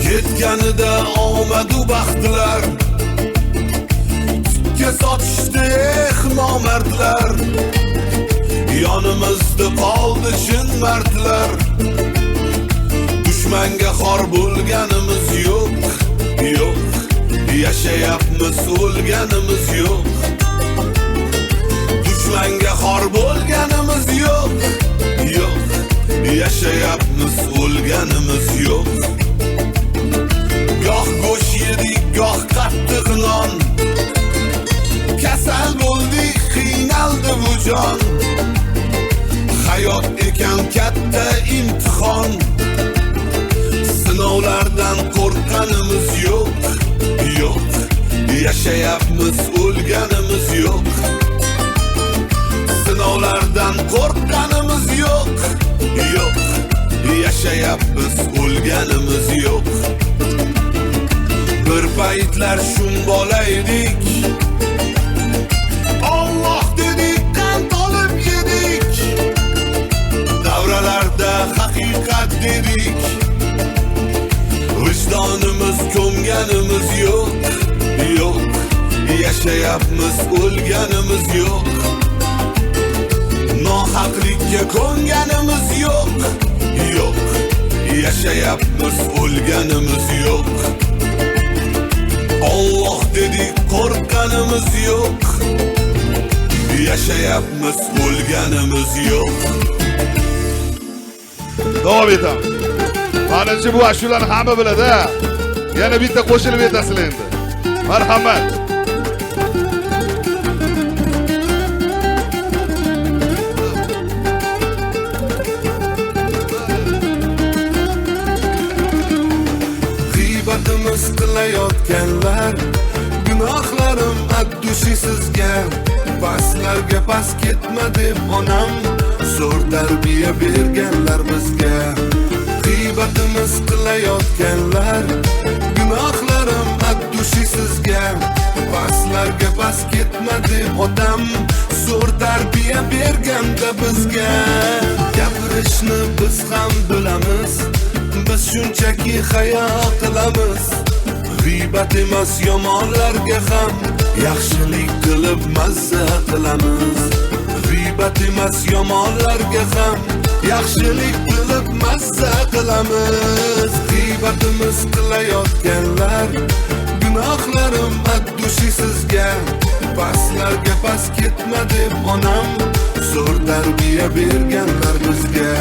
Ketganida omadu baxtlar Tutga sotishdi nomardlar Yonimizda qoldi chin mardlar Dushmanga xor bo'lganimiz yo'q Yo'q Yashayapmiz o'lganimiz yo'q Dushmanga xor bo'lganimiz yo'q Yo'q Yashayapmiz o'lganimiz yo'q Goh go'sht yedik, goh qattiq non Kasal bo'ldik, qiynaldi bu jon Hayot ekan katta imtihon Sinovlardan qo'rqqanimiz yo'q Yo'q Yashayapmiz o'lganimiz yo'q Sinovlardan qo'rqqanimiz yo'q Yo'q Yashayapmiz o'lganimiz yo'q Bir paytlar shumbolaydik Alloh dedik, qand olib yedik Davralarda haqiqat dedik Vijdonimiz ko'mganimiz yo'q Yo'q Yashayapmiz o'lganimiz yo'q Nohaqlikka ko'nganimiz yo'q Yo'q Yashayapmiz o'lganimiz yo'q Alloh dedik, qo'rqqanimiz yo'q Yashayapmiz o'lganimiz yo'q davom etamiz. Manimcha bu ashulani hamma biladi. Yana bitta qo'shilib aytasizlar endi. Marhamat. G'iybatimiz qilayotganlar, gunohlarim addushi sizga. Paslarga pas ketma deb onam zo'r tarbiya berganlar bizga. G'iybatimiz qilayotganlar, gunohlarim addushi sizga. Paslarga pas ketma deb otam zo'r tarbiya berganda bizga. Gapirishni biz ham bilamiz, biz shunchaki hayo qilamiz. G'iybat emas yomonlarga ham yaxshilik qilib mazza qilamiz. G'iybat emas yomonlarga ham yaxshilik qilib mazza qilamiz. G'iybatimiz qilayotganlar, gunohlarim addushi sizga. Paslarga pas ketma deb onam zo'r tarbiya berganlar bizga.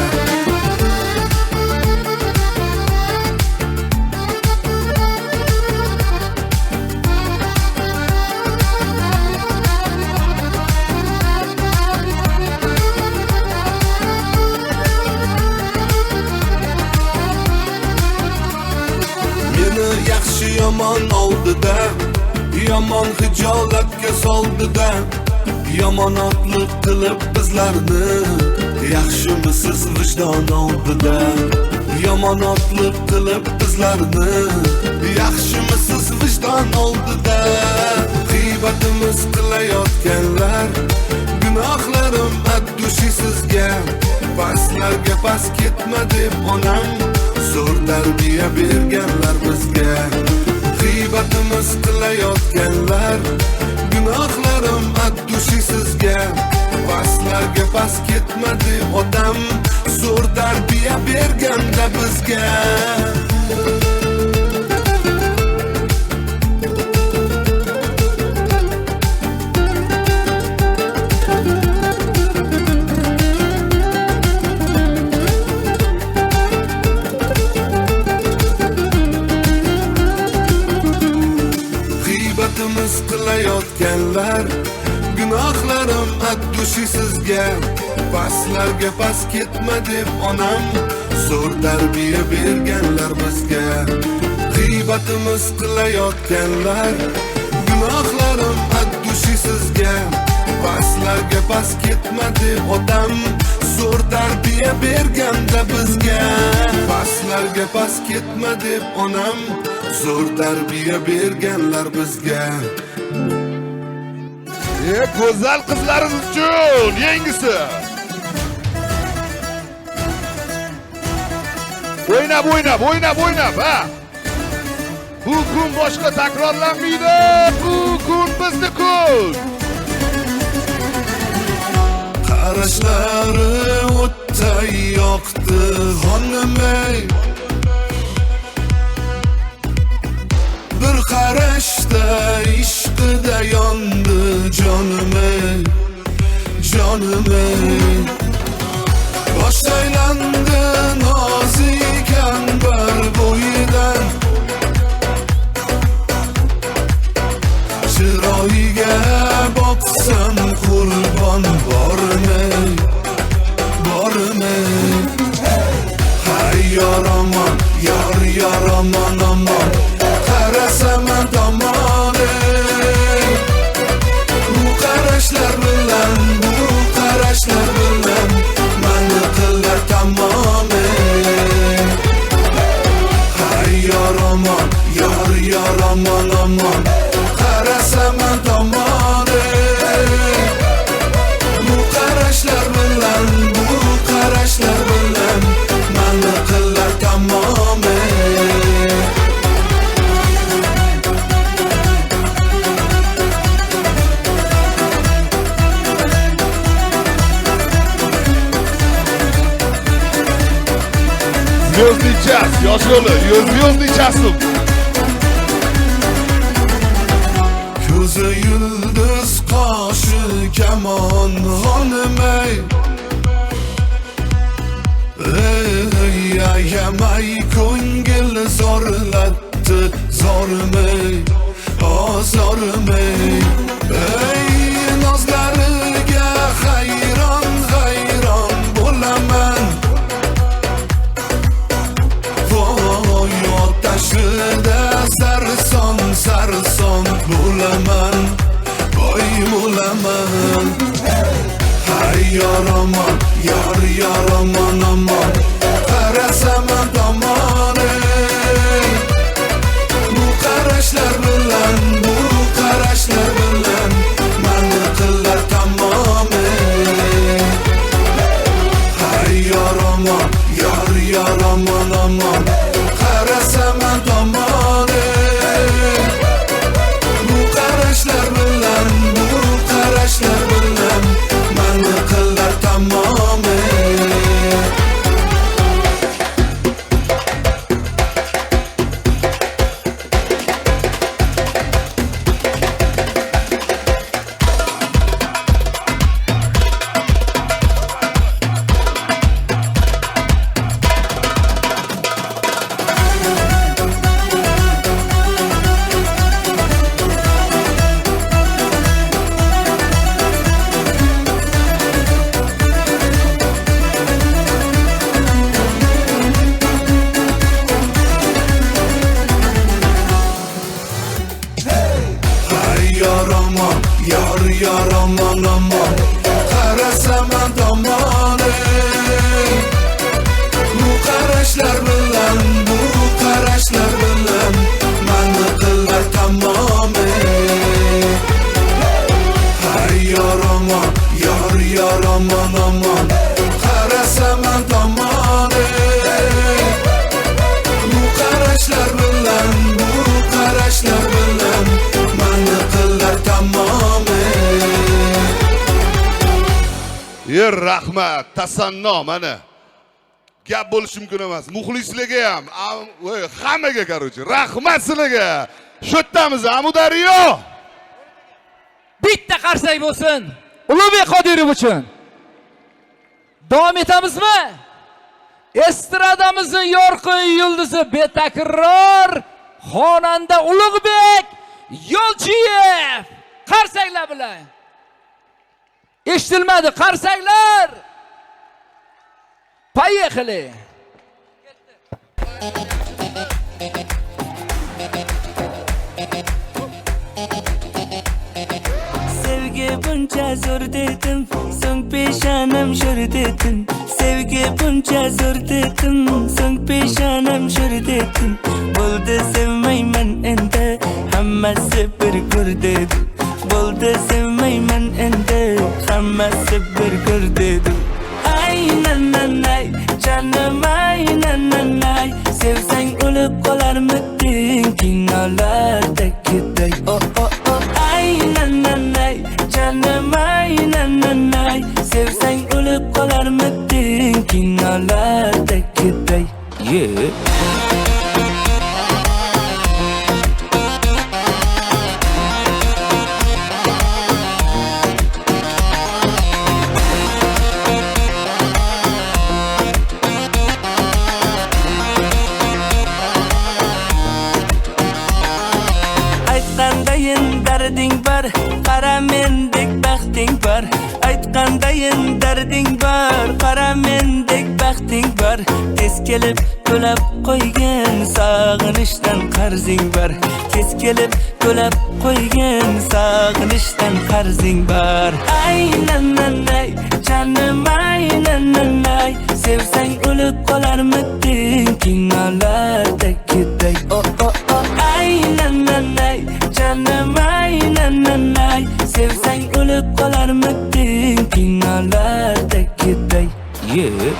Yaxshi yomon oldida, yomon hijolatga soldida, yomonotlik qilib bizlarni. Yaxshimisiz vijdon oldida, yomonotlik qilib bizlarni. Yaxshimisiz vijdon oldida. G'iybatimiz qilayotganlar, gunohlarim addushi sizga. Paslarga pas ketma deb onam zo'r tarbiya berganlar bizga. G'iybatimiz qilayotganlar, gunohlarim addushi sizga. Paslarga pas ketma deb otam zo'r tarbiya berganda bizga. Qilayotganlar, gunohlarim addushi sizga. Paslarga pas ketma deb onam zo'r tarbiya berganlar bizga. G'iybatimiz qilayotganlar, gunohlarim addushi sizga. Paslarga pas ketma deb otam zo'r tarbiya berganda bizga. Paslarga pas ketma deb onam zo'r tarbiya berganlar bizga. Go'zal qizlarimiz uchun yengisi. O'ynab, ha. Bu kun boshqa takrorlanmaydi. Bu kun bizni kun. Qarashlari o'tday yoqdi xonimay. Bir qarashda ishqida yondi jonim, jonim. Bosh aylandi nozik anbar bo'yidan. Chiroyiga boqsam qurbon bormi, bormi? Hay yoramon, yoramon omon. Qarasam tomoni. Bu qarashlar bilan, mani qilar tamoni. Hay yoramon, yoramon omon. Qarasam tomoni. Bu qarashlar bilan, mani qilar tamoni. Звездный час, yoshlar, звездный chasım. Ko'zi yulduz, qoshi kamon xonimay. Ey ayamay ko'ngil zorlatdi zormay zormay ey nozlariga hayron hayron bo'laman voy otashida sarson sarson bo'laman voy bo'laman hay yoramon yor yoramon amon qarasam tomon bu qarashlar bilan mani qilar tamom hay yoramon yor yoramon amon qarasam tomon bu qarashlar bilan mani qilar tamom yor yoramon amon qarasam tomon bu qarashlar bilan mani qilar tamom hay yoramon yor yoramon amon qarasam tomon bu qarashlar bilan mani qilar tamom yer rahmat tasanno mana gap bo'lishi mumkin emas muxlislarga ham hammaga короче rahmat sizlarga shu yerdamiz Amudaryo Bitta qarsak bo'lsin Ulug'bek Qodirov uchun davom etamizmi? Estradamizning yorqin yulduzi betakror xonanda Ulug'bek Yo'lchiyev qarsaklar bilan eshitilmadi qarsaklar Поехали. Sevgi buncha zo'r dedim, so'ng peshonam sho'r dedim. Sevgi buncha zo'r dedim, so'ng peshonam sho'r dedim. Bo'ldi sevmayman endi, hammasi bir ko'r dedim. Bo'ldi sevmayman endi, hammasi bir ko'r dedim. Ay nananay, canım ay nananay, sevsang o'lib qolarmiding kinolardagiday. Oh oh oh. Ay nananay, canım ay nananay, sevsang o'lib qolarmiding kinolardagiday. Yeah. Darding var, qara mendek baxting var. Aytqandayin darding var, qara mendek baxting var. Tez kelib to'lab qo'ygan sog'inishdan qarzing var. Tez kelib to'lab qo'ygan sog'inishdan qarzing var. Ay nananay, canım ay nananay, sevsang o'lib qolarmiding kinolardagiday. Oh oh oh. Ay nananay, canım ay nananay, sevsang o'lib qolarmiding kinolardagiday. Yeah.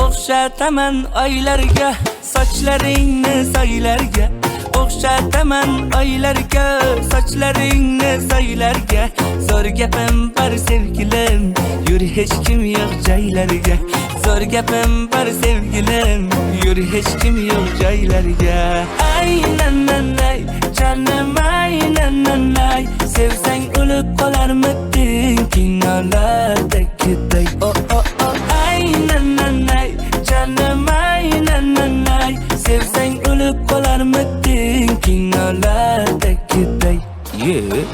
O'xshataman oylarga, sochlaringni soylarga. o'xshataman oylarga, sochlaringni soylarga. Zo'r gapim bor sevgilim, yur hech kim yo'q joylarga. Zo'r gapim bor sevgilim, yur hech kim yo'q joylarga. Ay canım ay, sevsang o'lib qolarmiding kinolardagidek. Oh oh oh, ay canım ay, sevsang o'lib qolarmiding kinolardagidek. Yeah.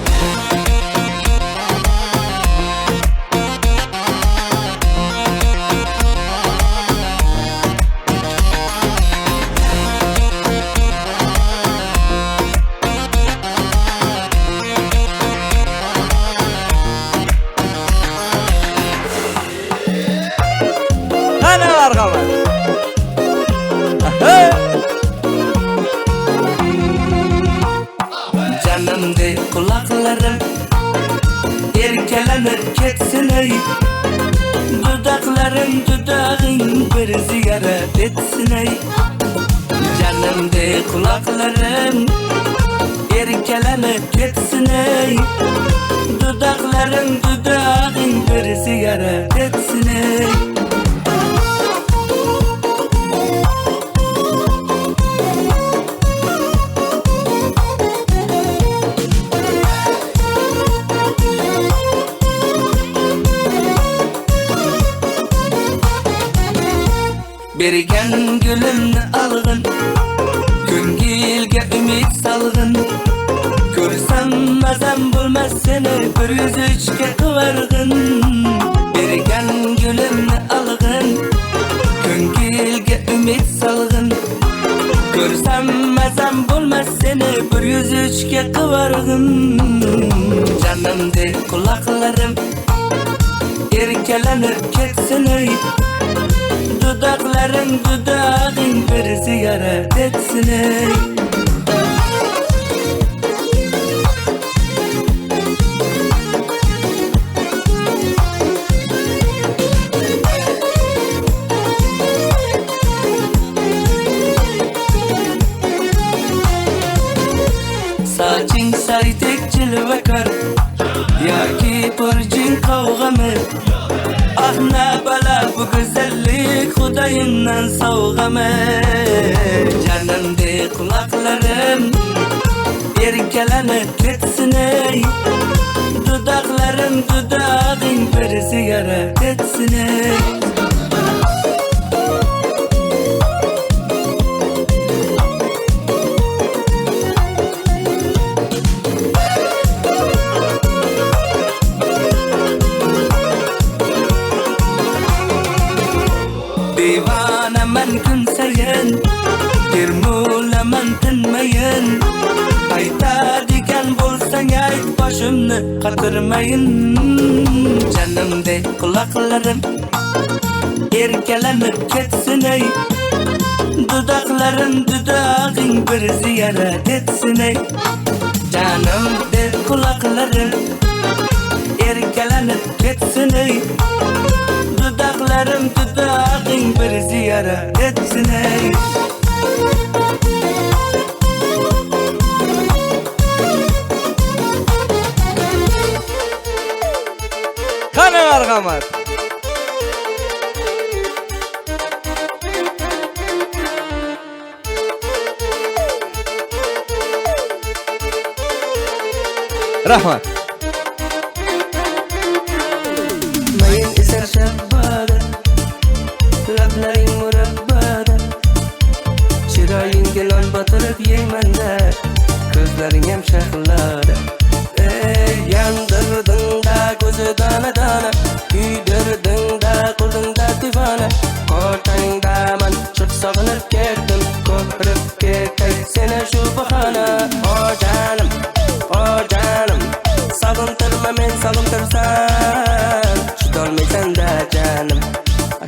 Canımda kulaklarım erkelenir ketsin ey. Dudaklarım dudağın bir ziyaret etsin ey. Canımda kulaklarım erkelenir ketsin ey. Dudaklarım dudağın bir ziyaret etsin ey. Bergen gülümni algın, ko'ngilga umid salgın. Ko'rsam mazam bo'lmas seni, bir yuzga qivarg'in. Bergen gülümni algın, ko'ngilga umid salgın. Ko'rsam mazam bo'lmas seni, bir yuzga qivarg'in. Canımdek quloqlarim erkalanib ketsin ey. Dudakların dudağın bir ziyaret etsin ey. Saçın saytek cilvekar, yaki burcun kavgamı. Ah ne bala bu güzellik Xudayından sovg'amı. Canımda kulaklarım erkelenib ketsin ey. Dudaklarım dudağın bir ziyaret etsin ey. Divanaman kun sayin, termulaman tinmayin. Aytadigan bo'lsang ayt, boshimni qatirmayin. Canımda quloqlarim erkalanib ketsin ey. Dudaklarım dudağın bir ziyaret etsin ey. Canımda quloqlarim erkalanib ketsin ey. Dudaklarım dudağın bir ziyaret etsin ey. Qani marhamat. Rahmat. Mayin eser shabbada, lablaring murabbada. Chiroyingga non botirib yeyman-da, ko'zlaring ham shahllada. Yandirding-da ko'zi dona-dona, kuydirding-da qo'lingda divona. Ortangda man chiq sog'inib ketdim, ko'pirib ketay seni shu bahona. O canım, sog'intirma men sog'intirsan, chidolmaysan-da canım.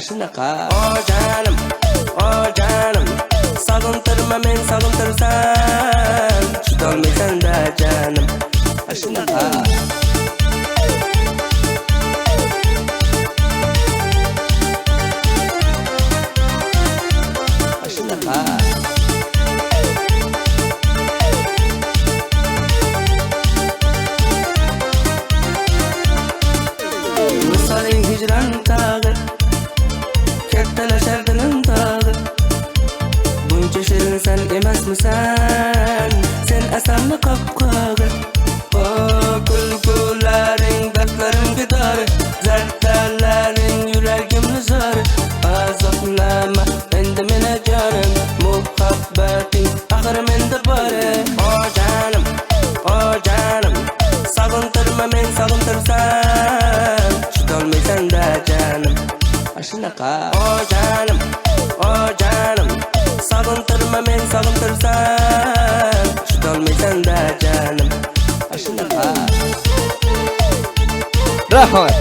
Shunaqa. O canım, sog'intirma men sog'intirsan, chidolmaysan-da canım. Shunaqa. Shunaqa. emasmisan sen asalni qopqog'i o kulgularing dardlarimga dori zardalaring yuragimni zori azoblama endi meni jonim muhabbating axir menda bor o jonim sog'intirma men sog'intirsam chidolmaysan da jonim shunaqa o jonim sog'intirma men sog'intirsam chidolmaysan da jonim shunaqa Rahmat.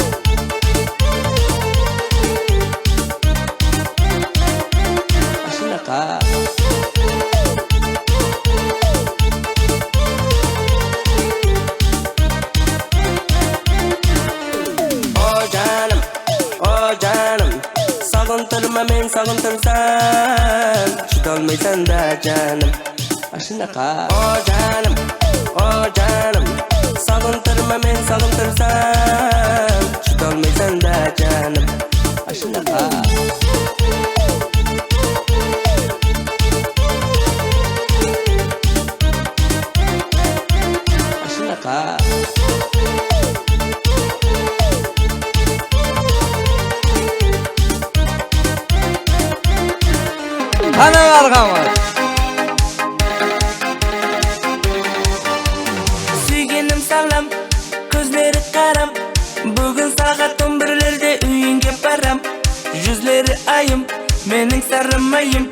shunaqa o jonim sog'intirma men sog'intirsam chidolmaysan da jonim shunaqa o jonim sog'intirma men sog'intirsam chidolmaysan da jonim shunaqa shunaqa Ana marhamat. Suyganim salam, ko'zlari qaram, bugun soat 11larda uyingga baram. Yuzlari ayim, mening sarmayim,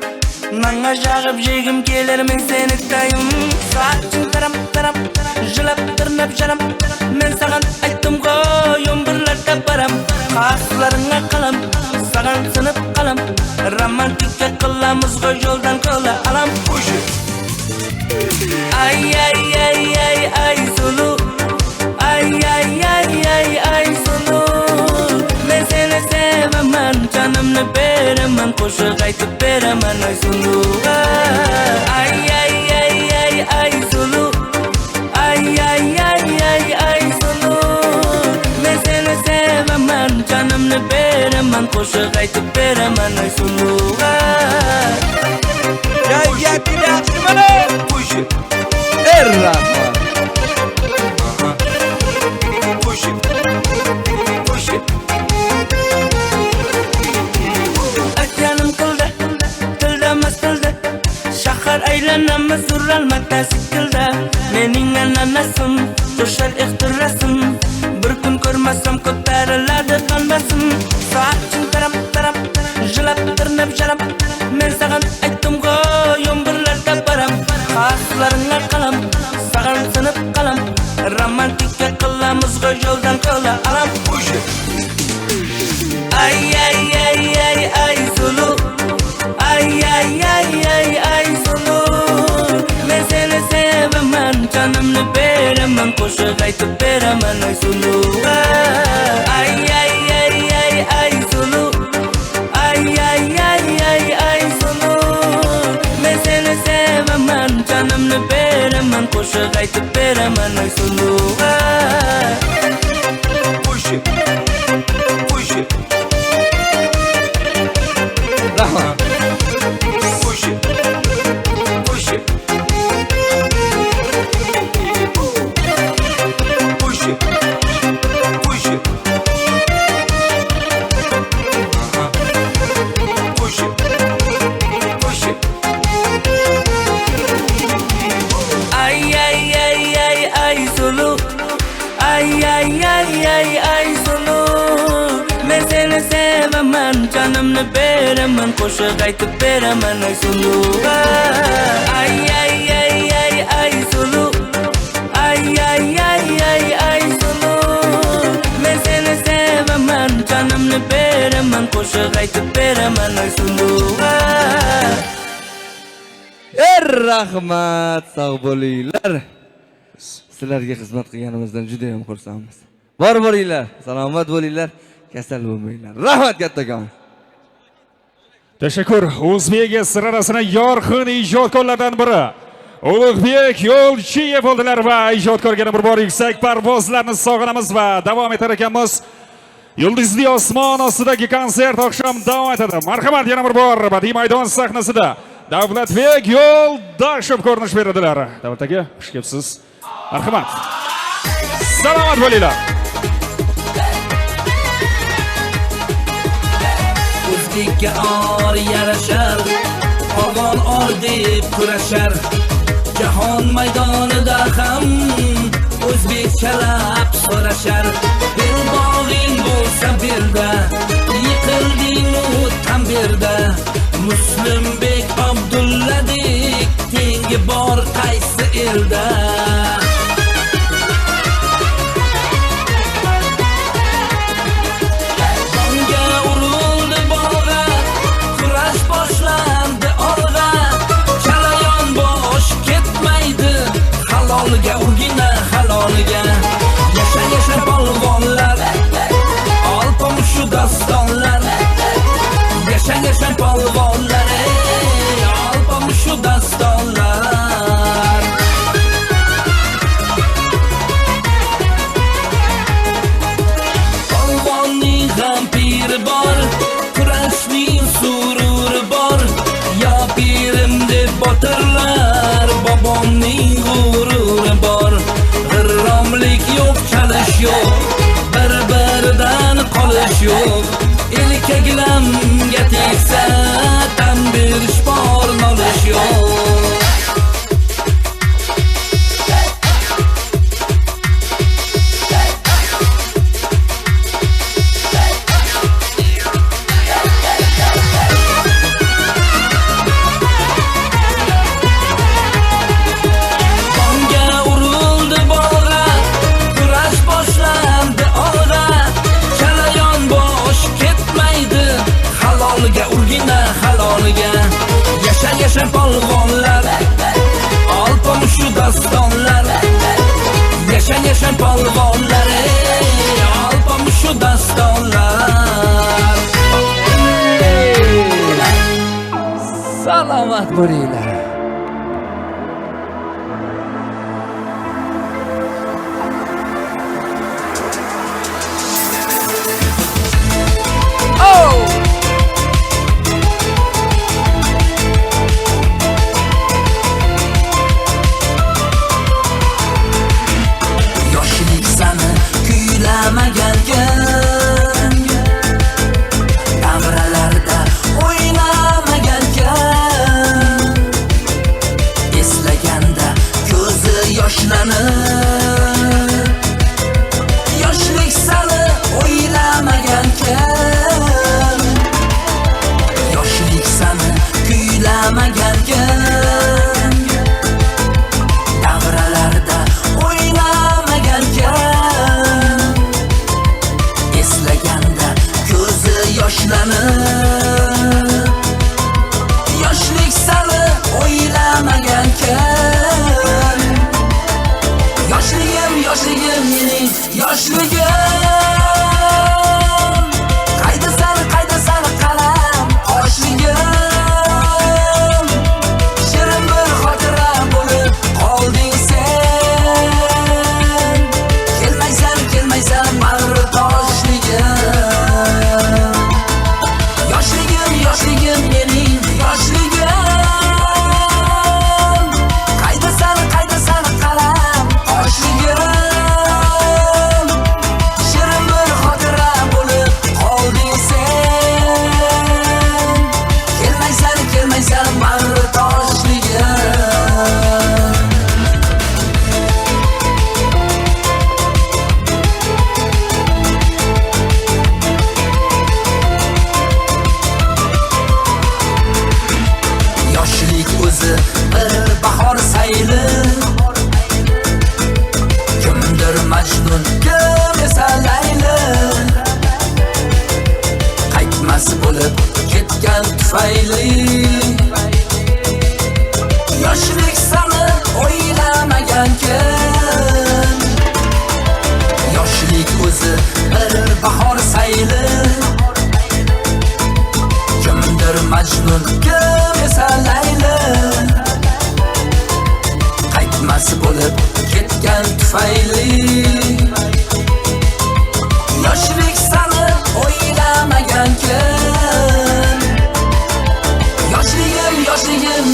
nanga jag'ib jegim kelar men seni tayim. Soating taram, jilab tirnab jaram, men sagan aytdim-ku 11larda baram. Qaslaringga qalam, sagan sinib qalam, romantika qilamiz yo'ldan qo'la alam qo'shib. Ay sulu, ay sulu, men seni sevaman, canimni beraman, qo'shiq aytib beraman ay sulu. Ay sulu, ay sulu, men seni sevaman, canimni beraman, qo'shiq aytib beraman ay sulu. Rahmat. Aytganim qildi, tildamas tildi, shahar aylanamiz uralmakda sikildi. Mening ananasim, to'shar ixtirosim, bir kun ko'rmasam ko'tariladi qalbasim. Soating taram, jilab tirnab jaram, men sagan aytdim-ku 11larda baram. Qaslaringga qalam, sagan sinib qalam, romantika qilamiz yo'ldan qo'la alam qo'shib. Ay sulu, ay sulu, men seni sevaman, canimni beraman, qo'shiq aytib beraman ay sulu. Ay sulu, ay sulu, men seni sevaman, canimni beraman, qo'shiq aytib beraman ay sulu. Rahmat. Ay sulu, ay sulu, men seni sevaman, canimni beraman, qo'shiq aytib beraman ay sulu. Ay sulu, ay sulu, men seni sevaman, canimni beraman, qo'shiq aytib beraman ay sulu. Rahmat, sog' bo'linglar. Sizlarga xizmat qilganimizdan juda ham xursandmiz. Bor bo'linglar, salomat bo'linglar, kasal bo'lmanglar. Rahmat kattakon. Tashakkur. O'zbek sirarasini yorqin ijodkorlardan biri Ulug'bek Yo'lchiyev bo'ldilar va ijodkorga bir bor yuksak parvozlarni sog'inamiz va davom etar ekanmiz. Yulduzli osmon ostidagi konsert oqshom davom etadi. Marhamat, yana bir bor badiiy maydon sahnasida Davlatbek Yo'ldoshev ko'rinish beradilar. Davlat aka, xush kelibsiz. Marhamat. Salomat bo'linglar. O'zbekka or yarashar, og'on or deb kurashar. Jahon maydonida ham o'zbekchalab so'rashar. Belbog'ing bo'lsa belda, yiqilding o'tgan berda. Muslimbek Abdulladek tengi bor qaysi elda? Jonga urildi bog'a, kurash boshlandi olg'a. Chalayon bosh ketmaydi, halolga urgina halolga. Yasha yasha polvonlar, olpomushu dostonlar. Yasha yasha polvonlar, olpomushu dostonlar. Polvonning ham piri bor, kurashning sururi bor. Ya pirim deb botirlar, bobomning g'ururi bor. G'irromlik yo'q, chalish yo'q, bir-biridan qolish yo'q. Elka gilamga tegsa, tan berish bor, nolish yo'q. Yasha yasha polvonlar, olpomushu dostonlar. Yasha yasha polvonlar, olpomushu dostonlar. Salomat bo'linglar. Davralarda o'ynamagankan, eslaganda ko'zi yoshlanib. Yoshlik sani o'ylamagankan, yoshlik sani kuylamagankan. Davralarda o'ynamagankan, eslaganda ko'zi yoshlanib. Yoshlik sani o'ylamagankan. Yoshligim, yoshligim mening yoshligim. Qayda sani qalam qoshligim. Shirin bir xotira bo'lib qolding sen. Kelmaysan bag'ri toshligim. Yoshligim, yoshligim mening yoshligim. Qayda sani qalam qoshligim. Shirin bir xotira bo'lib qolding sen. Kelmaysan bag'ri toshligim. Yoshlik o'zi bir bahor sayli. Kimdir Majnun, kim esa Layli. Qaytmas bo'lib ketgan tufayli. Yoshlik sani o'ylamagankan. Yoshlik o'zi bir bahor sayli. Kimdir Majnun, kim esa Layli. Qaytmas bo'lib ketgan tufayli. Yoshlik sani o'ylamagankan. Yoshligim, yoshligim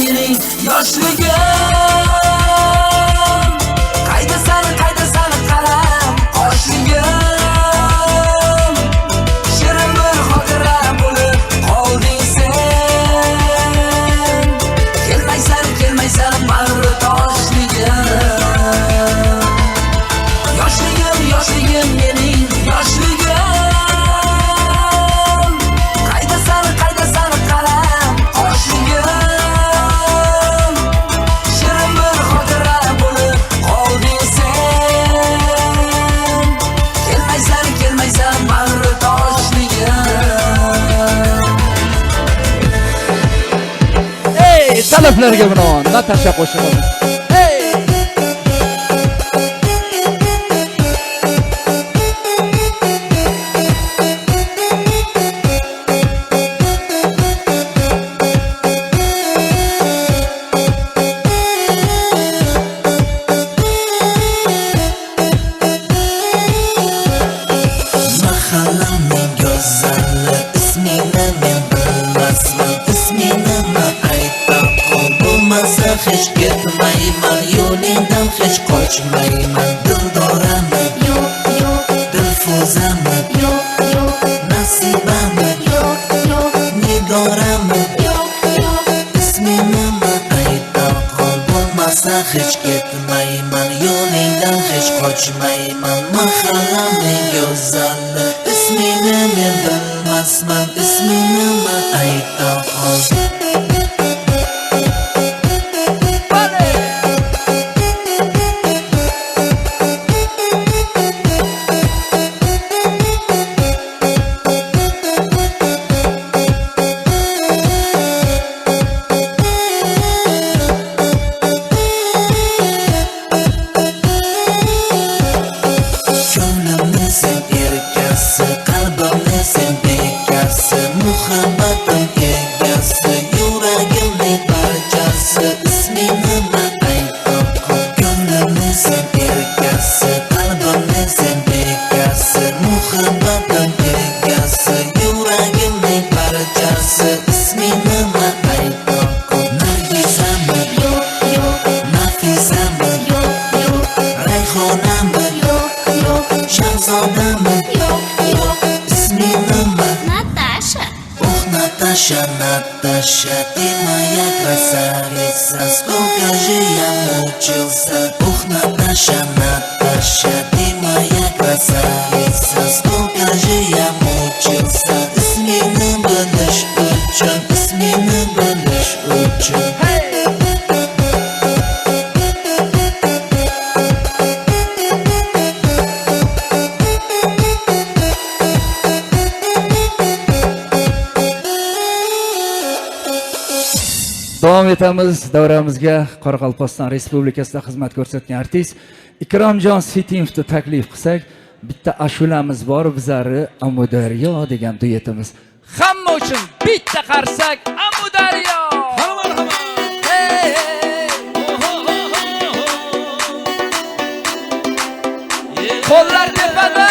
mualliflarga binoan Natasha qo'shig'imiz. Hey! Mahallamning go'zali ismini men bilmasman, ismini aytib qol bo'lmasa hech ketmayman, yo'lingdan hech qochmayman. Dildorami yo'q yo'q, dilfuzami yo'q yo'q, nasibami yo'q yo'q, nigorami yo'q yo'q, ismini aytib qol bo'lmasa hech ketmayman, yo'lingdan hech qochmayman. Mahallamning go'zali ismini men bilmasman, ismini aytib qol. Ko'nglimni sen erkasi, qalbimni sen bekasi, muhabbatim egasi, yuragimning parchasi, ismini aytib qol. Ko'nglimni sen erkasi, qalbimni sen bekasi, muhabbatim egasi, yuragimning parchasi, ismini aytib qol. Nargisami yo'q yo'q, Nafisami yo'q yo'q, Rayhonami yo'q yo'q, Shahzodami yo'q yo'q, ismini Natasha. Oh Natasha, Natasha, ты моя красавица, сколько же я мучился. Ох Наташа, Наташа, ты моя красавица, сколько же я мучился. Ismini bilish uchun, ismini bilish uchun. Davom etamiz davramizga. Qoraqalpog'iston Respublikasida xizmat ko'rsatgan artist Ikromjon Setimovni taklif qilsak, bitta ashulamiz bor, bizlari Amudaryo degan duetimiz. Hamma uchun bitta qarsak Amudaryo. Hey, hey. Qo'llar tepada.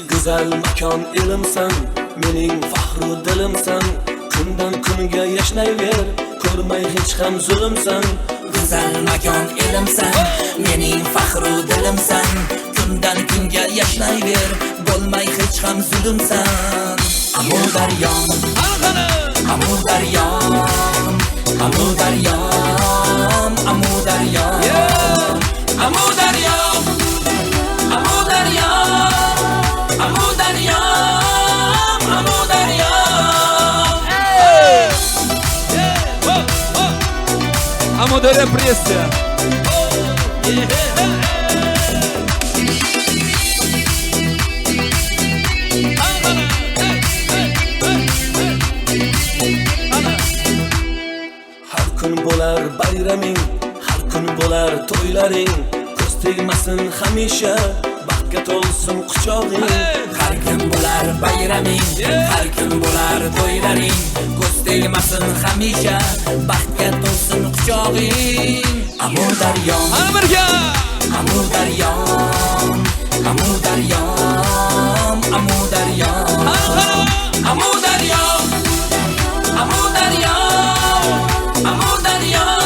Güzel makon ilimsan, mening faxru dilimsan, kundan kunga yashnayver, ko'rmay hech ham zulmsan. Güzel makon ilimsan, mening faxru dilimsan, kundan kunga yashnayver, bo'lmay hech ham zulmsan. Amudaryom, Amudaryom, Amudaryom, Amudaryom, Amudaryom, Amudaryom, Amudaryom, Amudaryom. Amudaryo pressa. Har kun bo'lar bayraming, har kun bo'lar to'ylaring, ko'z tegmasin hamisha, baxtga to'lsin quchog'ing. Har kun bo'lar bayraming, har kun bo'lar to'ylaring, ko'z tegmasin hamisha, baxtga to'lsin quchog'ing. Amudaryom, Amudaryom, Amudaryom, Amudaryom, Amudaryom, Amudaryom, Amudaryom,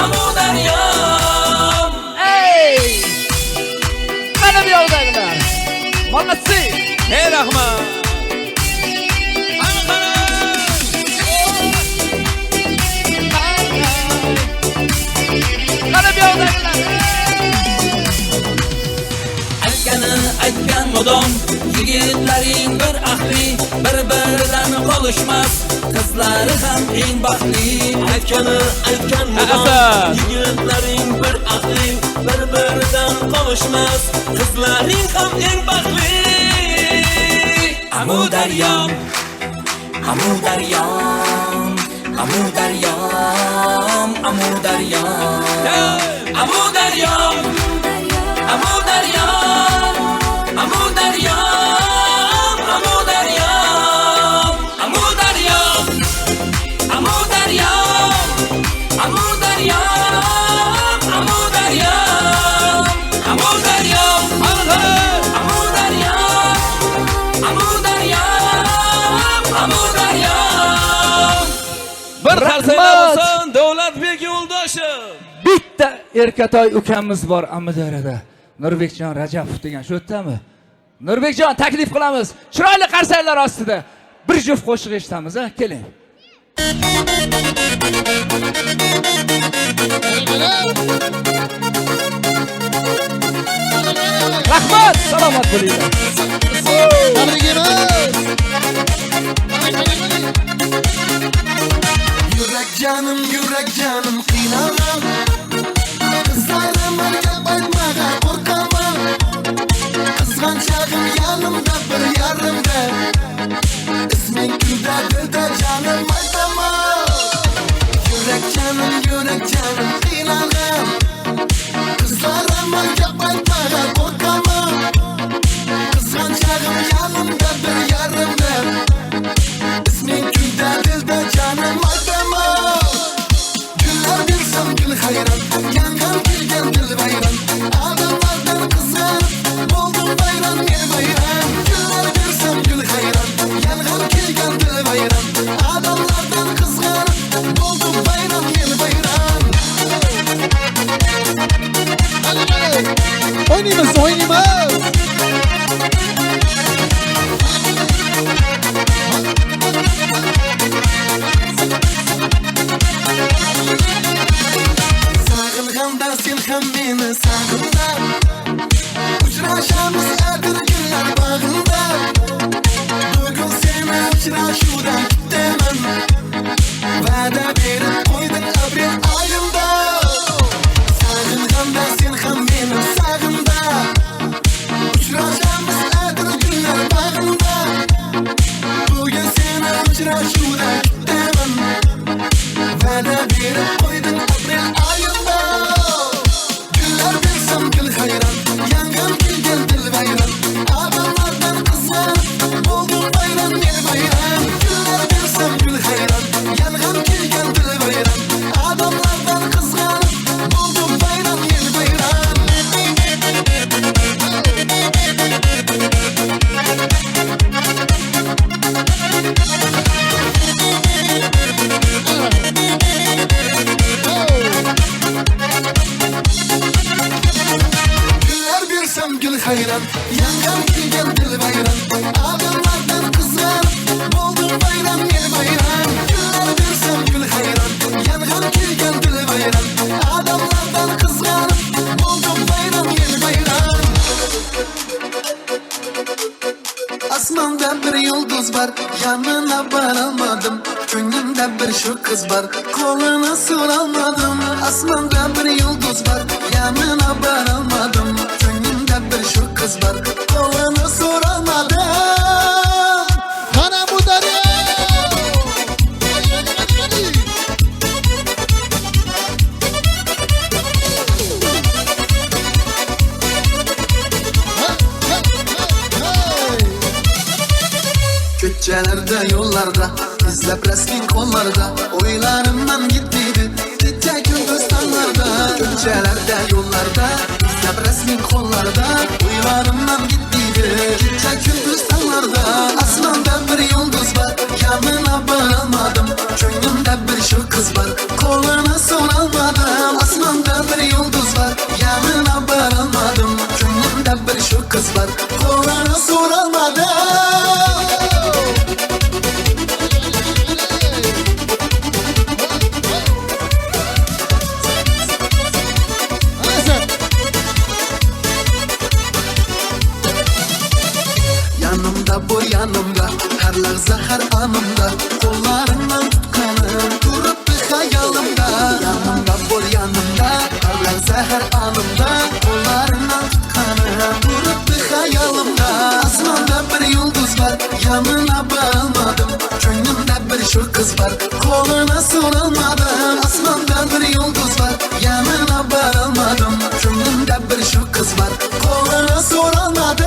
Amudaryom. Hey! Mana bu yoqdagilar. Молодцы! Hey rahmat! Mana bu yoqdagilar. Aytgan mudom, yigitlaring bir ahli, bir-biridan qolib qolishmas qizlari ham eng baxtli Aytgani aytgan Asad. Yigitlaring bir aqli bir-biridan qolishmas Qizlaring ham eng baxtli Amu daryom Amu daryom Amu daryom Amu daryom Amu daryom Amu daryom Amu daryom Amu daryom Amu daryom Amu daryom Amu daryom Amu daryom Amu daryom Amu daryom Amu daryom Amu daryom Bir Qarsaylar rahmat. bo'lsin Davlatbek Yo'ldoshev. Bitta Erkatoy ukamiz bor Amudarada. Nurbekjon Rajabov degan shu yerdami? Nurbekjon taklif qilamiz. Chiroyli qarsaylar ostida bir juft qo'shiq eshitamiz, ha? Keling. Rahmat, salomat bo'linglar. Yurak canım qiynalib Qizlarim gap aytmaga qo'rqaman Qizg'anchag'im yanimda bir yarimda Isming kunda dilda janim aytaman Yurak canım qiynalib Qizlarim gap aytmaga qo'rqaman Qizg'anchag'im yanimda bir yarimda Isming kunda dilda janim aytaman Gül hayran, yangan kelgan dil bayram Adamlardan qizg'anib, bo'ldim bayram men bayram Gullar bersam gul hayran, yangan kelgan dil bayram Adamlardan qizg'anib, bo'ldim bayram men bayram Oynaymiz Sağılganda sen ham meni sağında Uchrashamiz adir günlar bag'ında Bugun seni uchrashuvdan kutaman Va'da berib qo'yding aprel oyimda Sağılganda sen ham meni sağında Uchrashamiz adir günlar bag'ında Bugun seni uchrashuvdan kutaman Va'da berib qo'yding aprel oyimda Gullar bersam gul hayran, yangan kelgan dil bayram Adamlardan qizg'anib, bo'ldim bayram men bayram Gullar bersam gul hayran, yangan kelgan dil bayram Adamlardan qizg'anib, bo'ldim bayram men bayram Gullar bersam gul hayran, yangan kelgan dil bayram Adamlardan qizg'anib, bo'ldim bayram men bayram Gullar bersam gul hayran, yangan kelgan dil bayram Adamlardan qizg'anib, bo'ldim bayram men bayram Osmonda bir yulduz bor, yanına borolmadim Ko'nglimda bir shu qiz bor, qo'lini so'rolmadim Osmonda bir yulduz bor, yanına borolmadim Ko'nglimda bir shu qiz bor, qo'lini so'rolmadim Qana bu daryo Ko'chalarda, yo'llarda, izlab rasming qo'llarda O'ylarimdan gitdiydi, kecha kunduz tonglarda Ko'chalarda, yo'llarda, izlab rasming qo'llarda O'ylarimdan gitdiydi, kecha kunduz tonglarda Osmonda bir yulduz bor, yanına borolmadim Ko'nglimda bir shu qiz bor, qo'lini so'rolmadim Osmonda bir yulduz bor, yanına borolmadim Ko'nglimda bir shu qiz bor, qo'lini so'rolmadim Yanımda bu yanımda, her lahza her anımda kız var. Koluna sorulmadım, asmanda bir yıldız var. Yanına varılmadım, gönlümde bir şu kız var. Koluna sorulmadım.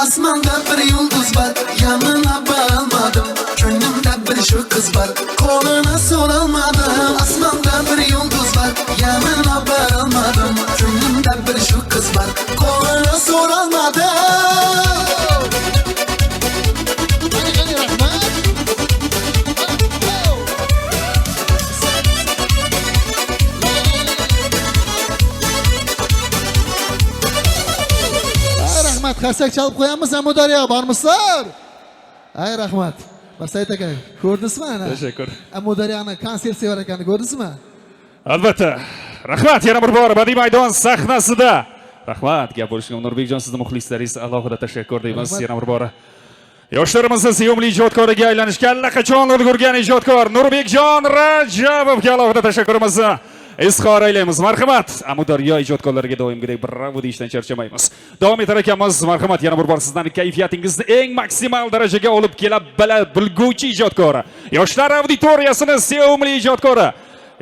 Asmanda bir yıldız var, yanına varılmadım. Gönlümde bir şu kız var, koluna sorulmadım. Asmanda bir yıldız var, yanına varılmadım. Gönlümde bir şu kız var, koluna sorulmadım. Rahmat, qarsak chalib qo'yamiz, Amudariya bormisizlar? Ay rahmat. Basayt aka, ko'rdingizmi ana? Tashakkur. Amudariyani konsert sevar ekanini ko'rdingizmi? Albatta. Rahmat, yana bir bor badiiy maydon sahnasida. Rahmat, gap bo'lishgan Nurbekjon, sizni muxlislaringiz alohida tashakkur deymiz. Yana bir bor. Yoshlarimizni sevimli ijodkoriga aylanishga allaqachon ulgurgan ijodkor Nurbekjon Rajabovga alohida tashakkurimizni izhor aylaymiz. Marhamat, Amudaryo ijodkorlariga doimgidek bravo deyishdan charchamaymiz. Davom etar ekanmiz. Marhamat, yana bir bor sizlarning kayfiyatingizni eng maksimal darajaga olib kelib bilguvchi ijodkor. Yoshlar auditoriyasini sevimli ijodkori,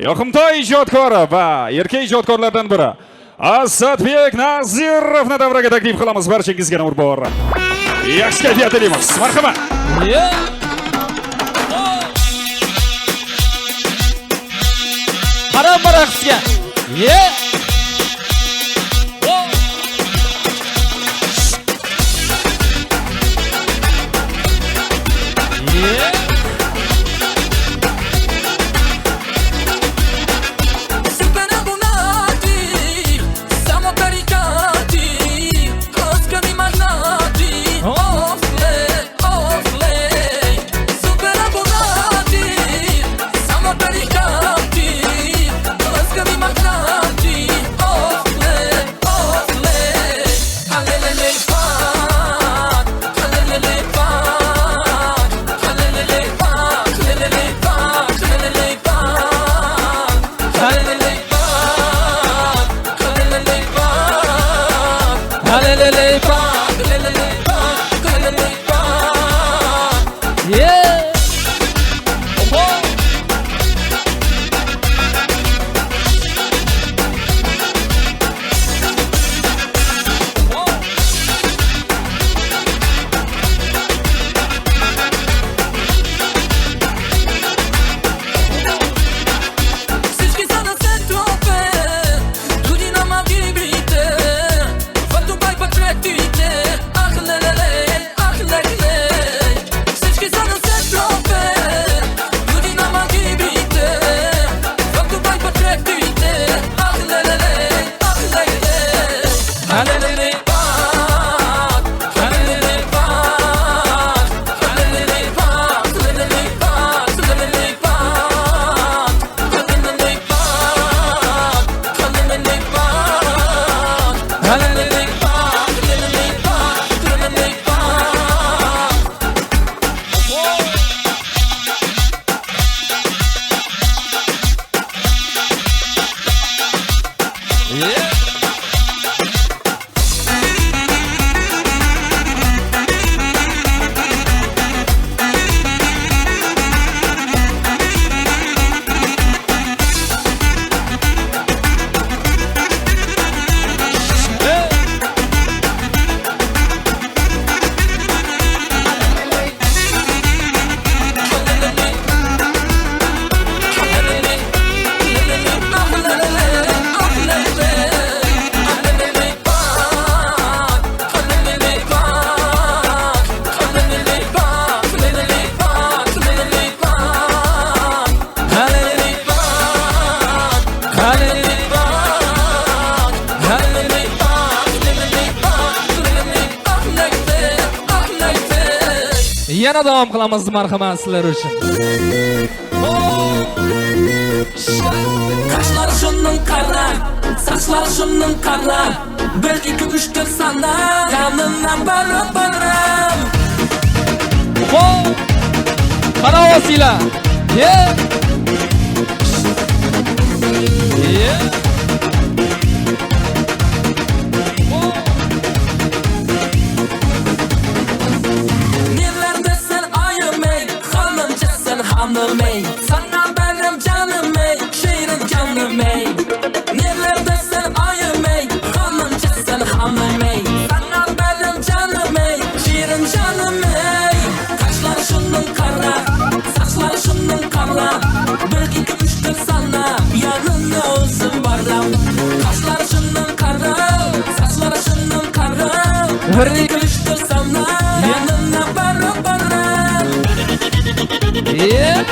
yoqimtoy ijodkori va erkak ijodkorlardan biri Asadbek Nazirovni davraga taklif qilamiz. Barchangizga yana bir bor yaxshi kayfiyat tilaymiz. Marhamat. Harom raqsga. Yana davom qilamiz marhamat sizlar uchun. Kaşlar şunun kara, saçlar şunun kara. 1, 2, 3, 4 sana yanından barım. Qana ovozinglar. Yeah. Yeah. Nerelerde sen ayım ey, hanımca sen hanım ey. Sana benim canım ey, şiirin canım ey. Nerelerde sen ayım ey, hanımca sen hanım ey. Sana benim canım ey, şiirin canım ey. Kaşlar şunun kara, saçlar şunun kara. 1, 2, 3, 4 sana yanında olsun baram. Kaşlar şunun kara, saçlar şunun kara. 1, 2, 3, 4 sana yanında barım. Yeah.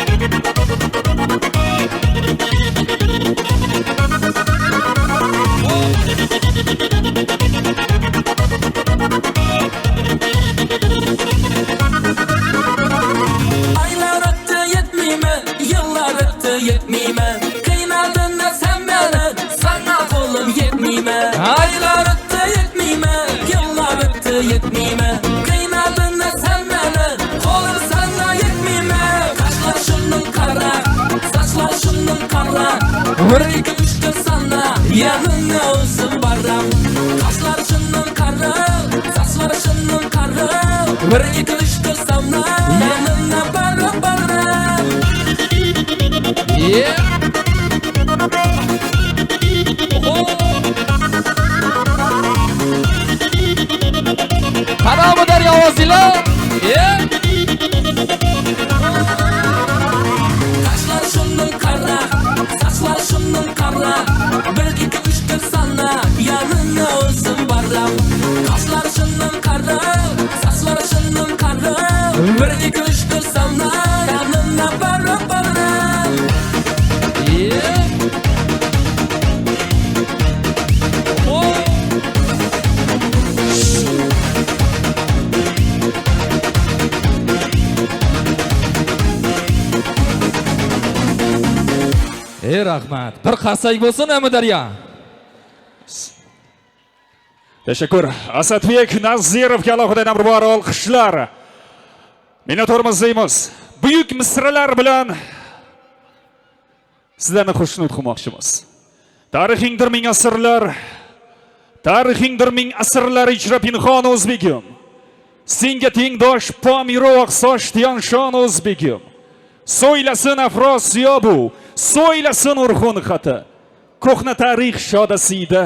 Aylar öttü yetmeyme, yıllar öttü yetmeyme. Kıynadın da sen beni, sana kolum yetmeyme. Aylar öttü yetmeyme, yıllar öttü yetmeyme. Kıynadın da sen beni, kolum sana yetmeyme. Kaşlar şunun kara, saçlar şunun kara. 1, 2, 3, 4 sana yanında olsun baram. Kaşlar şunun kara, saçlar şunun kara. 1, 2, 3, 4 sana yanında barım. Yeah. Qana Amudariyo ovozinglar. Yeah. Kaşlar şunun kara, saçlar şunun kara. 1, 2, 3, 4 sana yanında olsun baram. Kaşlar şunun kara, saçlar şunun kara. 1, 2, 3, 4 sana yanında barım. Yeah. Ey rahmat. Bir qarsak bo'lsin Amudariyo. Tashakkur. Asadbek Nazirovga alohida nabrbor olqishlar. Minnatdormiz deymiz. Buyuk misralar bilan sizlarni xushnud qilmoqchimiz. Tarixingdir ming asrlar. Tarixingdir ming asrlar ichra pinhon o'zbegim. Senga tengdosh pomiroq soch tiyanshon o'zbegim. So'ylasin Afrosiyobu, so'ylasin Urxun xati. Ko'hna tarix shodasida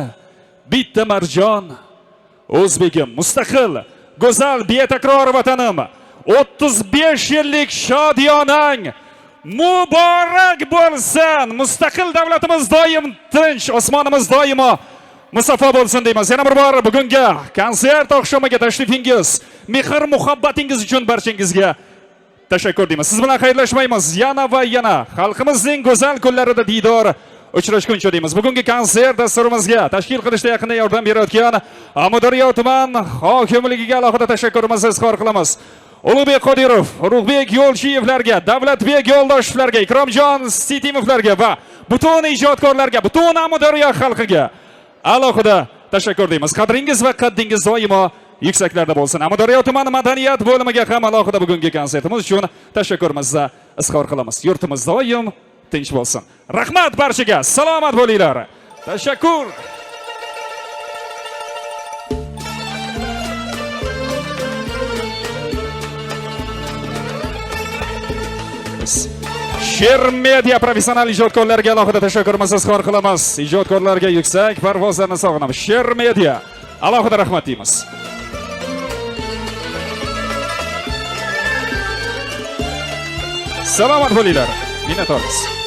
bitta marjon o'zbegim. Mustaqil, go'zal, betakror vatanim. 35 yillik shodiyonang muborak bo'lsin. Mustaqil davlatimiz doim tinch, osmonimiz doimo musaffo bo'lsin deymiz. Yana bir bor bugungi konsert oqshomiga tashrifingiz, mehr muhabbatingiz uchun barchangizga tashakkur deymiz. Siz bilan xayrlashmaymiz. Yana va yana xalqimizning go'zal kunlarida diydor uchrashguncha deymiz. Bugungi konsert dasturimizga tashkil qilishda yaqinda yordam berayotgan Amudariyo tuman hokimligiga alohida tashakkurimizni izhor qilamiz. Ulug'bek Qodirov, Ulug'bek Yo'lchiyevlarga, Davlatbek Yo'ldoshevlarga, Ikromjon Sitimovlarga va butun ijodkorlarga, butun Amudariyo xalqiga alohida tashakkur deymiz. Qadringiz va qaddingiz doimo yuksaklarda bo'lsin. Amudariyo tumani madaniyat bo'limiga ham alohida bugungi konsertimiz uchun tashakkurimizni izhor qilamiz. Yurtimiz doim tinch bo'lsin. Rahmat barchaga. Salomat bo'linglar. Tashakkur. Sher Media professional ijodkorlarga alohida tashakkurimizni izhor qilamiz. Ijodkorlarga yuksak parvozlarni sog'inamiz. Sher Media alohida rahmat deymiz. Salomat bo'linglar. Minnatdormiz.